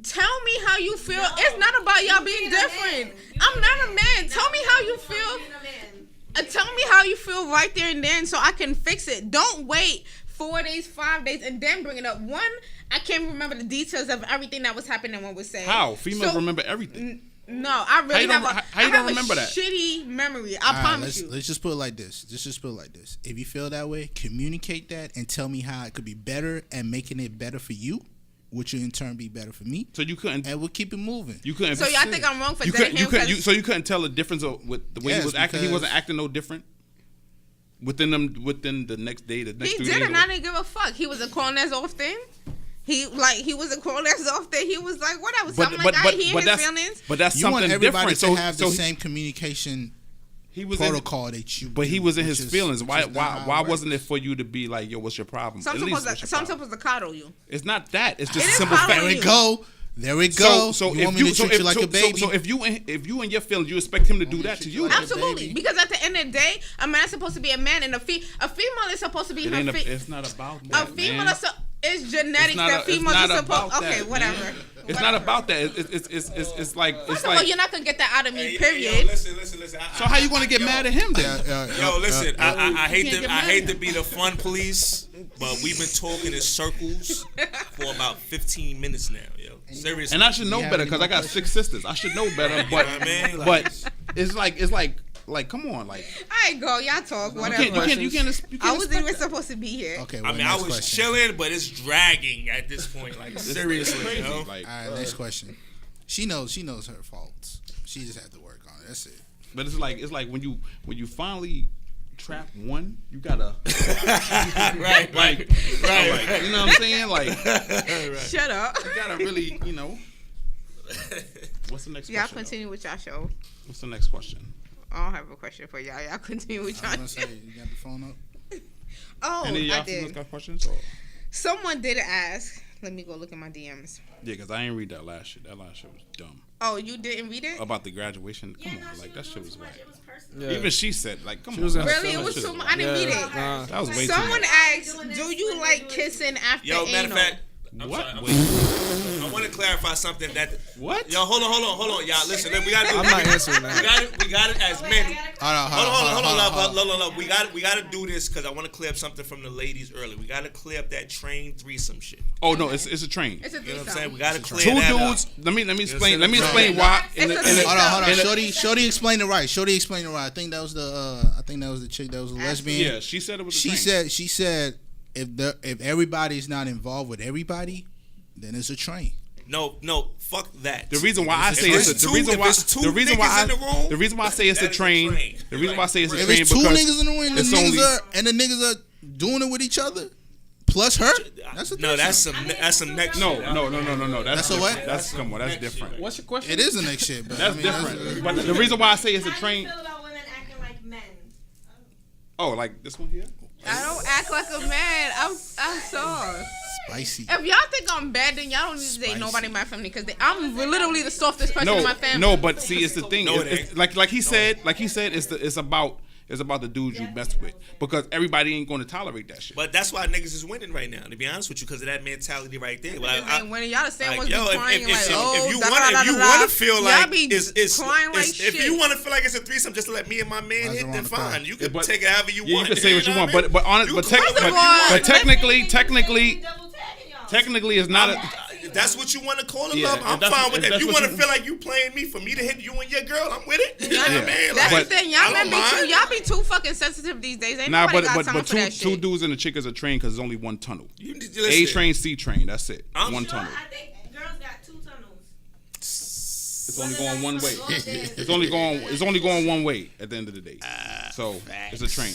Tell me how you feel. No, it's not about y'all being different. I'm not a man. Tell me how you feel. Tell me how you feel right there and then so I can fix it. Don't wait 4 days, 5 days, and then bring it up. One, I can't remember the details of everything that was happening when we said. How? Females remember everything. No, I really how you don't remember that? Shitty memory. I promise you. Let's just put it like this. If you feel that way, communicate that and tell me how it could be better and making it better for you. Which will in turn be better for me. So you couldn't, and we'll keep it moving. You couldn't. So y'all think I'm wrong for dating him? So you couldn't tell the difference with the way he was acting. He wasn't acting no different within the next day. The next 3 days. He did, and I didn't give a fuck. He wasn't calling us often. He wasn't calling us often. He was like whatever. So I'm like, I hear his feelings. But that's you something want everybody different. to have the same communication. He was protocol that you. But he was in his feelings. Why wasn't it for you to be like, yo, what's your problem? Some supposed to coddle you. It's not that. It's just simple fact. There we go. So you want me to treat you like a baby? So if you and your feelings, you expect him to do that to you? Absolutely. Because at the end of the day, a man's supposed to be a man, and a female is supposed to be her. It's not about that. A female is genetics that females are supposed. Okay, whatever. It's not about that. It's like. First of all, you're not gonna get that out of me. Period. Yo, listen. So how you gonna get mad at him then? Listen. I hate to be the fun police, but we've been talking in circles for about 15 minutes now, yo. Seriously. And I should know better because I got 6 sisters. I should know better, but it's like come on, like. All right, go. Y'all talk. Whatever. You can't I wasn't even supposed to be here. Okay. Well, I was chilling, but it's dragging at this point. Like seriously, you know? All right, next question. She knows her faults. She just had to work on it. That's it. But it's like when you finally trap one, you gotta right. You know what I'm saying? Like, shut up. You gotta really, What's the next question? Y'all continue with y'all show. What's the next question? I don't have a question for y'all. Y'all continue with y'all. I was gonna say, you got the phone up? Oh, Any of y'all I did. got questions? Or? Someone did ask. Let me go look at my DMs. Yeah, because I ain't read that last shit. That last shit was dumb. Oh, you didn't read it? About the graduation? Come on, like that shit was whack. It was personal. Yeah. Even she said, like, come on. Really? It was too much. I didn't read it. That was way Someone too much. asked, do you like kissing after Yo, matter anal? of fact, What? I want to clarify something that. What? Yo, hold on, y'all. Listen, we got to. I'm not answering that. We got it as men. Hold on. We got to do this because I want to clear up something from the ladies early. We got to clear up that train threesome shit. Oh no, it's a train. It's a You know what I'm threesome. saying? We got to clear Two that dudes. up. Let me explain why. Hold on. Shorty explained it right. I think that was the chick that was a lesbian. Yeah, she said it was. She said if everybody's not involved with everybody, then it's a train. No, fuck that. The reason why I say the reason why I say it's a train. The reason why I say it's a train because if it's two niggas in the ring, the niggas are doing it with each other, plus her. That's a no. That's some next. No. That's That's a what? different. Come on. That's different. What's your question? It is the next shit, but That's different. But the reason why I say it's a train. How do you feel about women acting like men? Oh, like this one here. I don't act like a man. I'm soft. Spicy. If y'all think I'm bad, then y'all don't need to date nobody in my family because I'm literally the softest person in my family. No, but see, it's the thing. No, It's like he said, it's about the dudes you mess with because everybody ain't going to tolerate that shit. But that's why niggas is winning right now. To be honest with you, because of that mentality right there. And when y'all the same ones be yo, crying if you want want to feel like it's if you want to feel like it's a threesome, just to let me and my man hit, then fine. You can take it however you want. You can say what you want, but technically, it's not a. That's what you want to call it, Yeah, love. I'm fine with it. If you want to you- feel like you playing me for me to hit you and your girl, I'm with it. You know what I mean? That's Like, the thing. I Y'all don't mind. y'all be too fucking sensitive these days. Ain't Nah, nobody got time but for that two shit. dudes and a chick is a train because there's only one tunnel. You need to A listen. train, C train. That's it. I'm One sure tunnel. I think girls got 2 tunnels. It's only going one way. It's only going one way at the end of the day. So it's a train.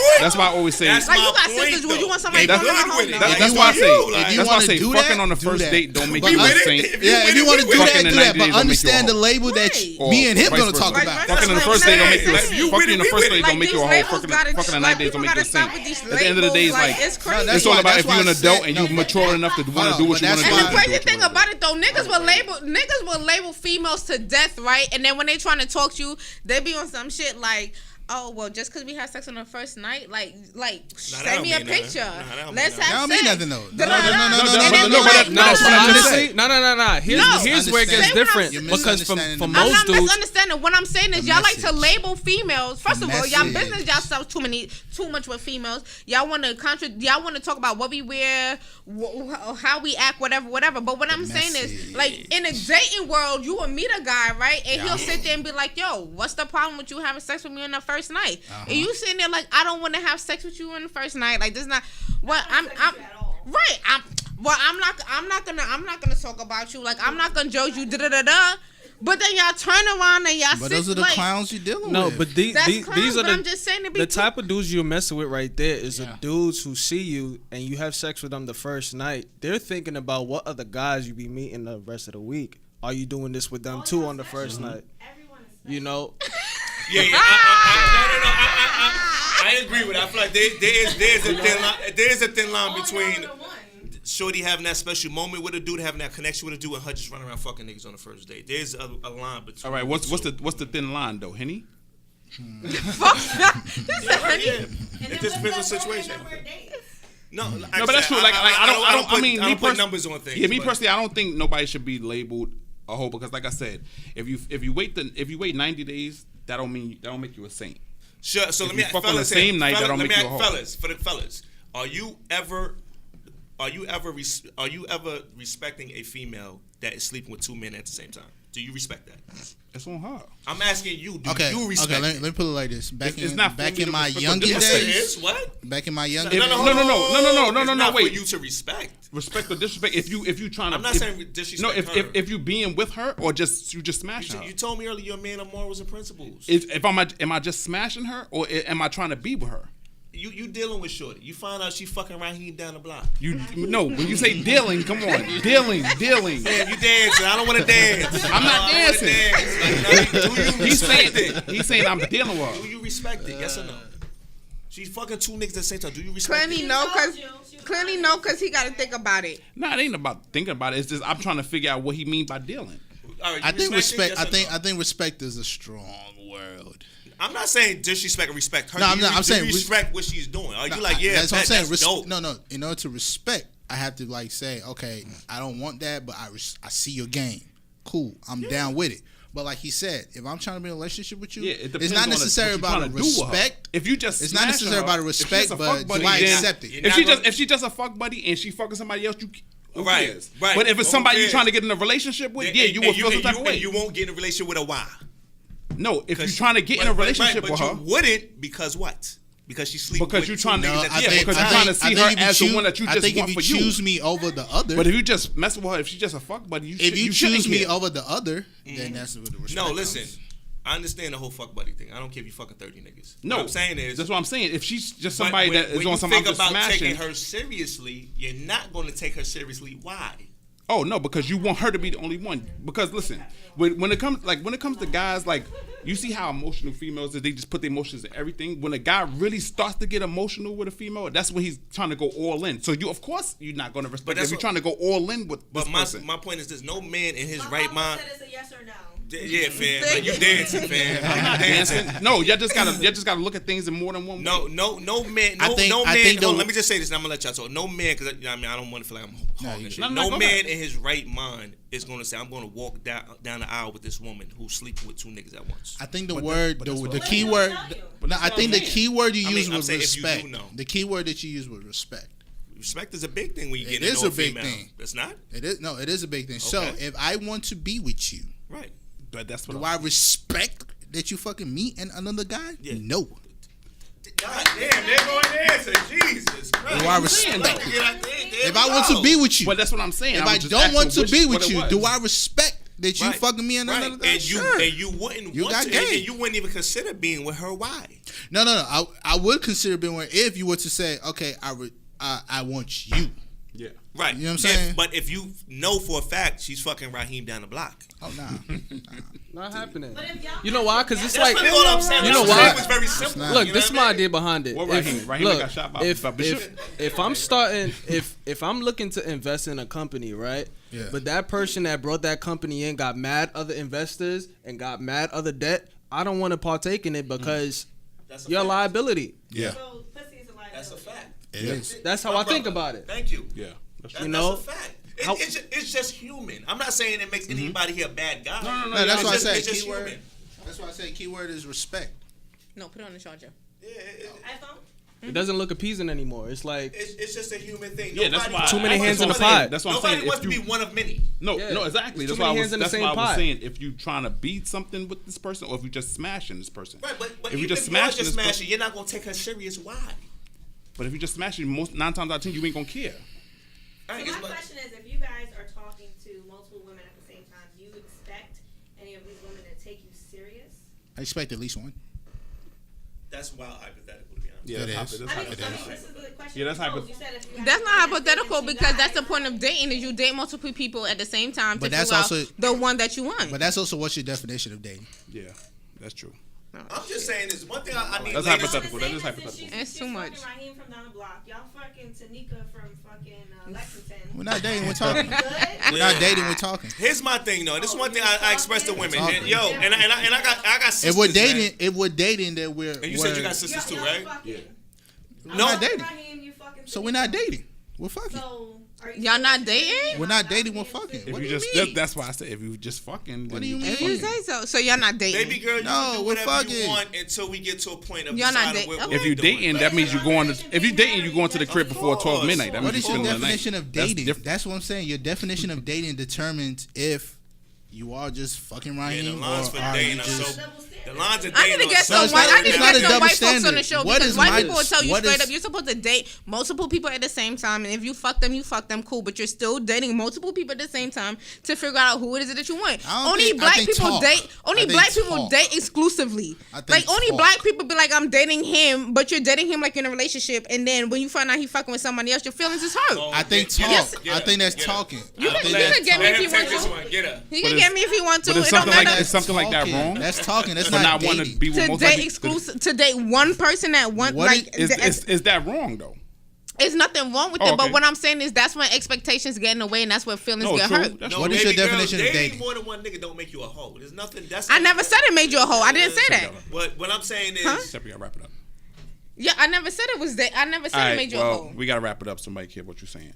That's why I always say. That's Like, you my got point, sisters, would you though. want somebody That's- going to her home? If That's you why I want- say. if you That's why I want to say do fucking that, on the do first that. date don't make But you a us- saint. Yeah, if you want to do Fucking in that. 90 But days don't make you a understand the hoe. label that Right. me and him Or gonna vice talk versa. about. Fucking on the Like, first date don't make you. like, Fucking in the first date don't make you a hoe. Fucking on the 90 days don't make you a saint. At the end of the day, it's like it's crazy. that's it's all why- about that's if you're an why I adult said- and no. you mature enough to want to do what you want to That's do. And why- the crazy thing about it though, niggas will label females to death, right? And then when they trying to talk to you, they be on some shit like, oh well, just because we had sex on the first night, like send me a picture. Let's That have don't sex. mean nothing though. Da-da-da. No. Honestly, no. Here's where it gets Say what I'm different saying. because for You're I'm most not dudes, misunderstanding. What I'm saying is, The y'all like to message. label females. First of all, y'all message. business yourself too much with females. Y'all want to y'all want to talk about what we wear, how we act, whatever. But what I'm saying is, message. like in a dating world, you will meet a guy, right, and he'll sit there and be like, "Yo, what's the problem with you having sex with me on the first night?" And you sitting there like, "I don't want to have sex with you on the first night. Like this is not what I'm right. I'm not gonna talk about you. Like I'm not gonna judge you. But then y'all turn around and y'all. But sit, those are the like, clowns you're dealing no, with. but these clowns, are but I'm just saying to be the type of dudes you're messing with right there is the Yeah. dudes who see you and you have sex with them the first night. They're thinking about what other guys you be meeting the rest of the week. Are you doing this with them too on the first night? Everyone is special. You know, Yeah. I agree with that. I feel like there's a thin line between shorty having that special moment with a dude, having that connection with a dude, and her just running around fucking niggas on the first date. There's a line between. All right, what's the thin line though, Henny? fuck. It just depends on the situation. No, No, but that's true. Like I don't put numbers on things. Yeah, me but- personally, I don't think nobody should be labeled a hoe because, like I said, if you wait 90 days, that don't make you a saint. Sure. So If let me you fuck on fellas the same here. night, that Fellas, don't let make me you a ask hoe. fellas, for the fellas, are you ever respecting a female that is sleeping with two men at the same time? Do you respect that? It's on her. I'm asking you. Do Okay, you respect let it? me put it like this. Back It's not for me in to my respect, younger but Yes, it days. is. What? Back in my younger No, days. no, It's not wait. for you to respect. Respect or disrespect. If you trying to, I'm not saying disrespect. No, her. if you being with her or just smashing her. You told me earlier you're a man of morals and principles. Am I just smashing her or am I trying to be with her? You dealing with shorty. You find out she fucking Raheem down the block. No, when you say dealing, come on, dealing. Damn, you dancing. I don't want to dance. I'm not dancing. Dance. He's saying I'm dealing with Do her. you respect it? Yes or no? She's fucking two niggas at the same time. Do you respect Clearly it? no, cause he got to think about it. No, it ain't about thinking about it. It's just I'm trying to figure out what he mean by dealing. All right, I you think respect. respect. It, I yes or think no? I think respect is a strong word. I'm not saying disrespect or respect her. No, Do you- I'm saying do you respect what she's doing. Are you like, yeah, that's what I'm saying. that's dope. No. In order to respect, I have to like say, okay, I don't want that, but I see your game. Cool, I'm down with it. But like he said, if I'm trying to be in a relationship with you, Yeah, it depends it's not on necessarily what you about trying to do with her. respect. If you just It's not smashing necessarily her, about if she's respect, just a but fuck buddy, do I then- accept it? If she just a fuck buddy and she fucking somebody else, who Right, cares? right. But if it's Who somebody you're cares? trying to get in a relationship with, yeah, you will feel some type of way. You won't get in a relationship with a why. No, if you're trying to get in a relationship with her, But you wouldn't because what? Because she's sleeping Because with you're two trying to- niggas No, at the I yeah, same think, because time. you're trying to see her as the one that you I just think want if for you you. choose me over the other, But if you just mess with her, if she's just a fuck buddy, if you shouldn't choose me care. over the other, then that's where the respect No, comes. listen. I understand the whole fuck buddy thing. I don't care if you fucking 30 niggas. No, what I'm saying is that's what I'm saying. If she's just but somebody that is when on you some think I'm just about smashing. taking her seriously, you're not going to take her seriously. Why? Oh no, because you want her to be the only one. Because listen, when it comes to guys, like you see how emotional females is. They just put their emotions in everything. When a guy really starts to get emotional with a female, that's when he's trying to go all in. So of course you're not going to respect. that's If you're what- trying to go all in with this But person. my point is this: no man in his My right mama mind. said it's a yes or no. Yeah, fam. Like you dancing, fam. I'm not dancing. dancing. No, you just gotta look at things in more than one way. No man. I think Hold the- on, let me just say this, and I'm gonna let y'all talk. No man, because I don't want to feel like I'm hogging shit. No, No go man ahead. in his right mind is gonna say, "I'm gonna walk down the aisle with this woman who's sleeping with two niggas at once." I think the But word, that's what the I'm key saying. word. Tell you. No, I think the key word you I mean, use I'm was saying if you do respect. know. The key word that you use was respect. Respect is a big thing when you It get is into a big female. thing. It's not It is a big thing. So Okay. if I want to be with you, right. But that's what do I respect that you fucking me and another guy? Yeah. No. God damn, they're going to answer. Jesus Christ. Do I respect it? If If I want to be with you, But that's what I'm saying. if was I just don't asking want to which- be what with it you, was. do I respect that you Right. fucking me and Right. another guy? And Sure. you wouldn't You want got to, game. and you wouldn't even consider being with her. Why? No. I would consider being with if you were to say, okay, I want you. Yeah. Right. You know what I'm saying? But if you know for a fact she's fucking Raheem down the block. Oh, nah. Not happening. But if y'all You know why? Because it's That's like, really all I'm saying. you know What I'm why? saying was very simple. not. Look, You this is know my what I mean? idea behind it. What Raheem? Raheem look, got shot by Bishop? if I'm starting, if I'm looking to invest in a company, right? Yeah. But that person that brought that company in got mad other investors and got mad other debt. I don't want to partake in it because That's a you're a fact. liability. Yeah. So pussy is a liability. That's a fact. It is. That's how My I think brother. about it. Thank you. Yeah. That's That, You know, that's a fact. how- It's just human. I'm not saying it makes anybody here a bad guy. No, No, that's why I It's say just keyword. human. That's why I say keyword is respect. No, put it on the charger. Yeah, iPhone? It doesn't look appeasing anymore. It's like it's just a human thing. Yeah, that's why. Too many that's hands what in I'm the saying. pot. That's what I'm Nobody saying. wants If to you be one of many. no, Yeah. no, exactly. Too That's why many I hands was. in the That's same why I was pot. saying if you trying to beat something with this person, or if you just smashing this person. Right, but if you even just if you're smashing just this person, smashing, you're not gonna take her serious. Why? but if you just smashing, most 9 times out of 10, you ain't gonna care. So Right, my it's like- question is, if you guys are talking to multiple women at the same time, do you expect any of these women to take you serious? I expect at least one. That's wild hypothetical to be honest. Yeah, It that's is. hypo- I mean, that's I mean, hypothetical. this is the question. Yeah, that's you posed. hypo- You said if you guys That's not were hypothetical dating two because that's the guys, point of dating is you date multiple people at the same time to But that's figure also- out the one that you want. But that's also what's your definition of dating? Yeah, that's true. I'm just saying this one thing I need. That's ladies- hypothetical. That Saying is that hypothetical. since It's she's too much. fucking Raheem from down the block. Y'all fucking Tanika from fucking Lexington. We're not dating. We're talking. Good. We're not dating. We're talking. Here's my thing though. This is one thing I express to women. Talking. And, yo, and I got sisters. If we're man. dating, that we're. And you said you got sisters too, Y'all right? fucking. We're No. not dating. Raheem, you fucking So we're not dating. We're fucking. So are you Y'all not dating? We're not dating. We're fucking. If What you do you just mean? that's why I said if you just fucking. What then do you just mean? If you fucking. say so, so y'all not dating. Baby girl, you No, can do we're whatever you fucking. want until we get to a point of Y'all not deciding date- what okay. If you we're doing. dating, that means you going to. If you dating, you going to the crib before 12 midnight. That What means is you your spending the night. definition of That's dating? different. That's what I'm saying. Your definition of dating determines if you are just fucking Yeah, Raheem the lines for or are dating you are just. so. The lines of I dating need to are get so. No, some it's white. not- I need it's to not get a some double white folks on the standard. show What because is white my- people will tell you what straight is- up you're supposed to date multiple people at the same time, and if you fuck them, cool. But you're still dating multiple people at the same time to figure out who it is that you want. I don't Only think- I black think people talk. date. Only I think black people talk. date exclusively. I think Like only talk. black people be like, I'm dating him, but you're dating him like you're in a relationship, and then when you find out he fucking with somebody else, your feelings is hurt. I think Get- talk. get I her, think that's get her. talking. You I can- think you that's can get me Let if talking. you him take want this to. one. Get her. He But can it's- get me if he want to. but it's It don't something like matter. it's something like that Talking. wrong. That's talking. That's For not not want to dating. be with To most date likely- exclusive, to date one person at one What like Is that wrong though? it's nothing wrong with Oh, it. But okay. what I'm saying is that's when expectations get in the way, and that's where feelings No, get true. hurt. That's No, What is your baby girl, definition of dating? more than one nigga don't make you a hoe. There's nothing. That's. I never said it made you a hoe. I didn't say that. What I'm saying is. Huh? Except we gotta wrap it up. Yeah, I never said it was that. I never said All it right, made you a well, hoe. we gotta wrap it up. Somebody care what you're saying.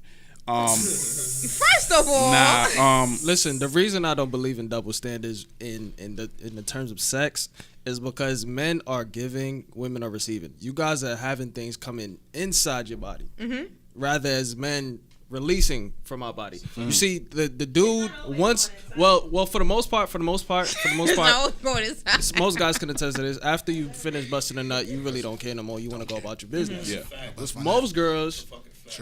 First of all, Listen, the reason I don't believe in double standards in the terms of sex is because men are giving, women are receiving. You guys are having things come in inside your body, rather as men releasing from our body. You see, the dude once, well, for the most part, no, go this most guys can attest to this. After you finish busting a nut, you really don't care no more. You want to go about your business. Yeah, Most girls,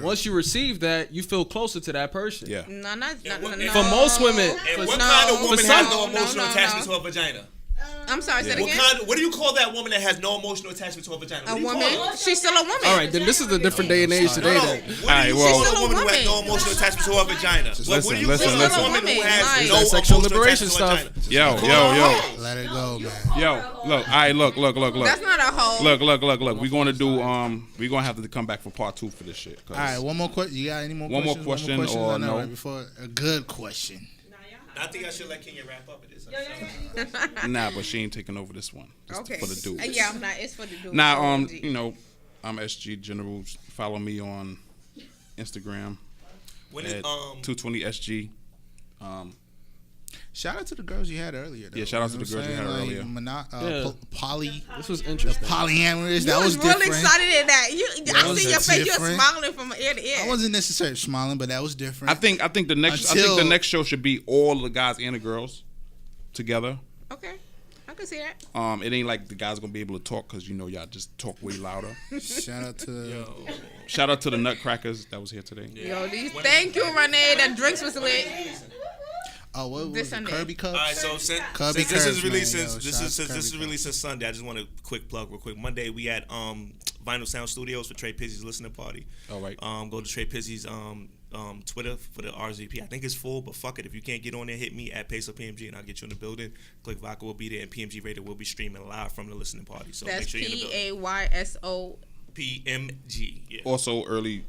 once you receive that, you feel closer to that person. yeah. No, not what- no. For most women, And what No. kind of woman For has some- no emotional no, attachment no. to her vagina? I'm sorry, say it again. What do you call that woman that has no emotional attachment to her vagina? What A do you call woman? her? She's still a woman. All right, then this is a different day and age today. No, Then what do you Alright, well- call She's a still a woman who has no woman. emotional attachment to her vagina? What do you listen, call listen. a woman who Like- has no That sexual emotional liberation attachment to her stuff. vagina? Let it go, man. Yo, look. All right, look. That's not a hoe. Look. We're gonna do. We're gonna have to come back for part 2 for this shit. 'Cause All right, one more question. You got any more One more questions? question or I know, no? right before a good question. I think I should let Kenya wrap up with this. Nah, but she ain't taking over this one. It's Okay. for the dudes. Yeah, I'm not. It's for the dudes. Now, you know, I'm SG General. Follow me on Instagram When at it, 220 SG. Shout out to the girls you had earlier. Though. Yeah, shout out to You the know girls you what had I'm saying? earlier. Yeah. Poly, this was interesting. polyamorous. You That was was really different. excited at that. I was see your face. You're different. smiling from ear to ear. I wasn't necessarily smiling, but that was different. I think the next show should be all the guys and the girls together. Okay, I can see that. It ain't like the guys gonna be able to talk because you know y'all just talk way louder. Shout out to Shout out to the Nutcrackers that was here today. Yo, thank you, Renee. The drinks was lit. what was This it? Sunday. Kirby Cups. all right, so Kirby since this is Curves, released man, since yo. this Shout is out to since this is Kirby released since Sunday, I just want a quick plug real quick. Monday we had Vinyl Sound Studios for Trey Pizzy's listening party. All right. Go to Trey Pizzy's Twitter for the RZP. I think it's full, but fuck it. If you can't get on there, hit me at Peso PMG and I'll get you in the building. Click Vodka will be there, and PMG Radio will be streaming live from the listening party. So that's make sure you're in the building. PAYSO. PMG. Yeah. Also, early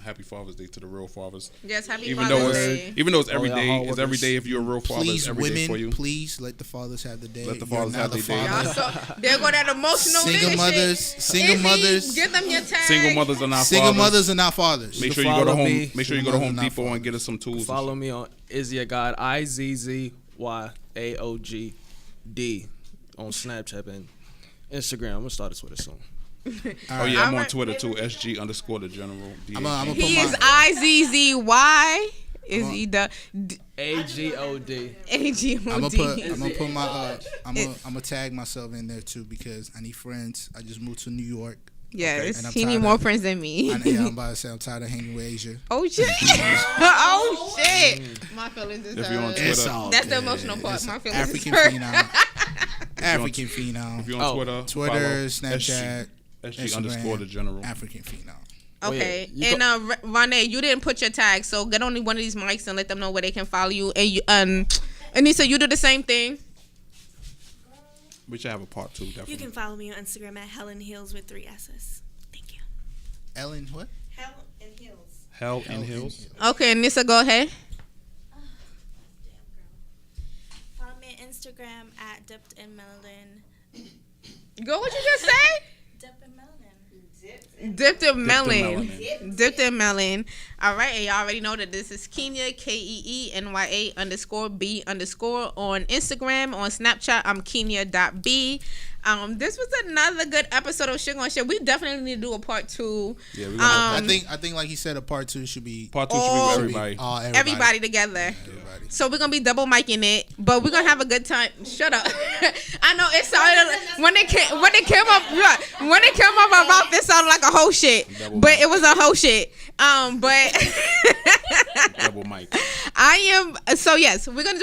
happy Father's Day to the real fathers. Yes, happy Even Father's though Day. even though it's every y'all day, hard it's every workers. day if you're a real father. Please, It's every day for you. women, please let the fathers have the day. Let the You're fathers now have the their day. father. Y'all, so there go that emotional Single nigga mothers, shit. single Izzy, mothers. Give them your tag. Single mothers are not Single fathers. mothers are not fathers. Make You sure can you go to follow Home. me. Make sure you go to Home Not Depot and fathers. get us some tools. and Follow shit. me on Izzy a God IZZYAOGD on Snapchat and Instagram. I'm gonna start a Twitter soon. Oh yeah, I'm on Alright. Twitter too. SG_the general. I'm gonna put He my, is IZZY. Is he the AGOD. I'm AGOD? gonna put my I'm gonna tag myself in there too because I need friends. I just moved to New York. Yes, And I'm he need tired more of- friends than me. I'm about to say I'm tired of hanging with Asia. Oh shit! Oh shit! My feelings is If you're on hurt. Twitter, It's all That's the good. emotional part. It's My feelings African is hurt. phenom. African if phenom. you're on Oh, Twitter, Twitter, follow Snapchat, SG_the general. African phenom. Okay, Oh, yeah. and Rane, you didn't put your tag, so get on one of these mics and let them know where they can follow you. And you, Anissa, you do the same thing. We should have a part 2. Definitely. You can follow me on Instagram at Helen Heels with 3 S's. Thank you. Ellen, what? Hell and Hills. Hell in Hills. Okay, Anissa, go ahead. Damn girl. Follow me on Instagram at Dipped in Melanin. Go. What you just say? Dipped in Melanin. Dipped in melon. melanin. Dipped in melon. All right, and y'all already know that this is Kenya, KEENYA_B_ on Instagram. On Snapchat, I'm Kenya.B. This was another good episode of Sugar on Shit. We definitely need to do a part 2. Yeah, we're gonna I think like he said, a part 2 should be part 2 should be all- with should be everybody. all Everybody together. Everybody. So we're gonna be double micing it, but we're gonna have a good time. Shut up. I know it sounded when it came up about this sounded like a whole shit, Double but mic. it was a whole shit. But Double mic. I am so yes. We're gonna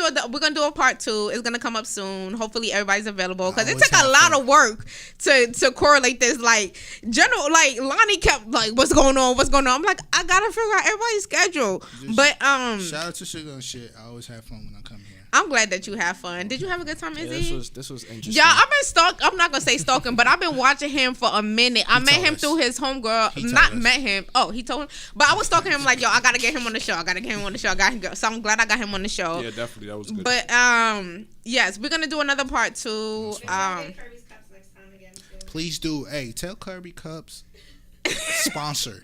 do a part 2. It's gonna come up soon. Hopefully everybody's available because it always took a have lot fun. of work to correlate this. Like Lonnie kept like, what's going on? I'm like, I gotta figure out everybody's schedule. But Shout out to Sugar and Shit. I always have fun when I come here. I'm glad that you have fun. Did you have a good time, Yeah, Izzy? this was interesting. Yeah, I've been I'm not gonna say stalking, but I've been watching him for a minute. I met told him us. through his homegirl. He told Not us. met him. Oh, he told him. But I was stalking him like, yo, I gotta get him on the show. I got him. So I'm glad I got him on the show. Yeah, definitely. That was good. But yes, we're gonna do another part 2. Kirby's Cups next time again too. Please do. Hey, tell Kirby Cups sponsor.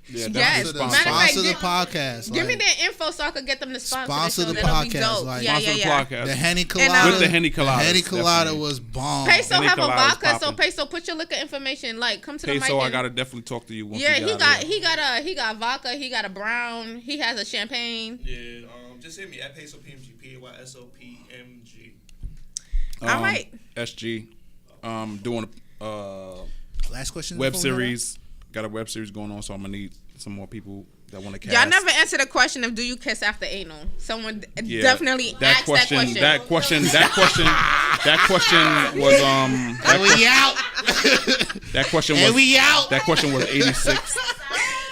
yeah, yes. definitely Matter of sponsor. fact, Sponsor the give- podcast. Give me like, their info so I could get them to sponsor, Sponsor the the show. That'll be podcast, dope. like- yeah, Sponsor yeah, the yeah. podcast. the Henny And, Colada. With the Henny Coladas, The Henny Colada definitely. was bomb. Peso Henny have a Colada's vodka, so popping. Peso, put your liquor information. Like, come to the mic. Peso, I and- gotta definitely talk to you. Once Yeah, we get out of here. he got vodka, he got a brown, he has a champagne. Yeah, just hit me at Peso PMG, PAYSOPMG. All right. SG, doing Last question. web before we head series. Got a web series going on, so I'm gonna need some more people that want to cast. Y'all never answered the question of do you kiss after anal? Someone Yeah, definitely asked that question. That question was And we out. that question And was we out. that question was 86.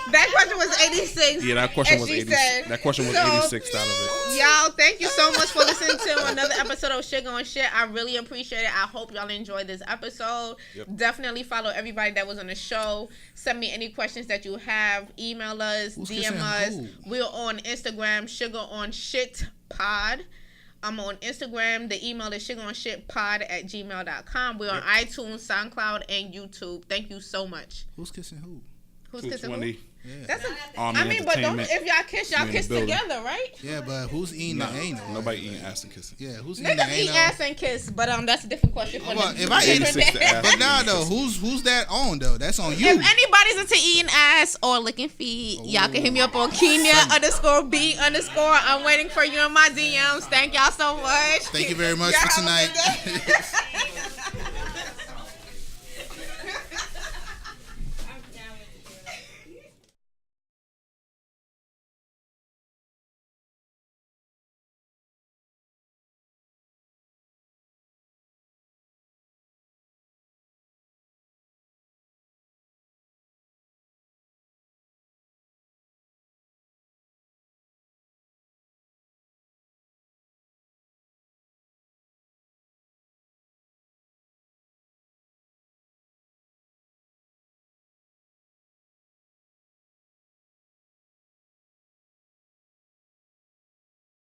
That question was 86. Yeah, that question as was she 80. said. That question was So, 86 out of it. Y'all, thank you so much for listening to another episode of Sugar on Shit. I really appreciate it. I hope y'all enjoyed this episode. Yep. Definitely follow everybody that was on the show. Send me any questions that you have. Email us, Who's DM kissing us. who? We're on Instagram, Sugar on Shit Pod. I'm on Instagram. The email is sugaronshitpod@gmail.com. We're on iTunes, SoundCloud, and YouTube. Thank you so much. Who's kissing who? Who's kissing who? 220. That's a, Army I mean, but don't Entertainment. if y'all kiss, y'all We in kiss the building. together, right? Yeah, but who's eating the anal? Nobody eating ass and kissing. Yeah, who's eating the Niggas eat anal? ass and kiss, but that's a different question for Well, them. if I eat Different 86 day. to ass. But nah, though, who's that on though? That's on you. If anybody's into eating ass or licking feet, y'all can hit me up on Kenya_B_. I'm waiting for you in my DMs. Thank y'all so much. Thank you very much Y'all for have a tonight. good day.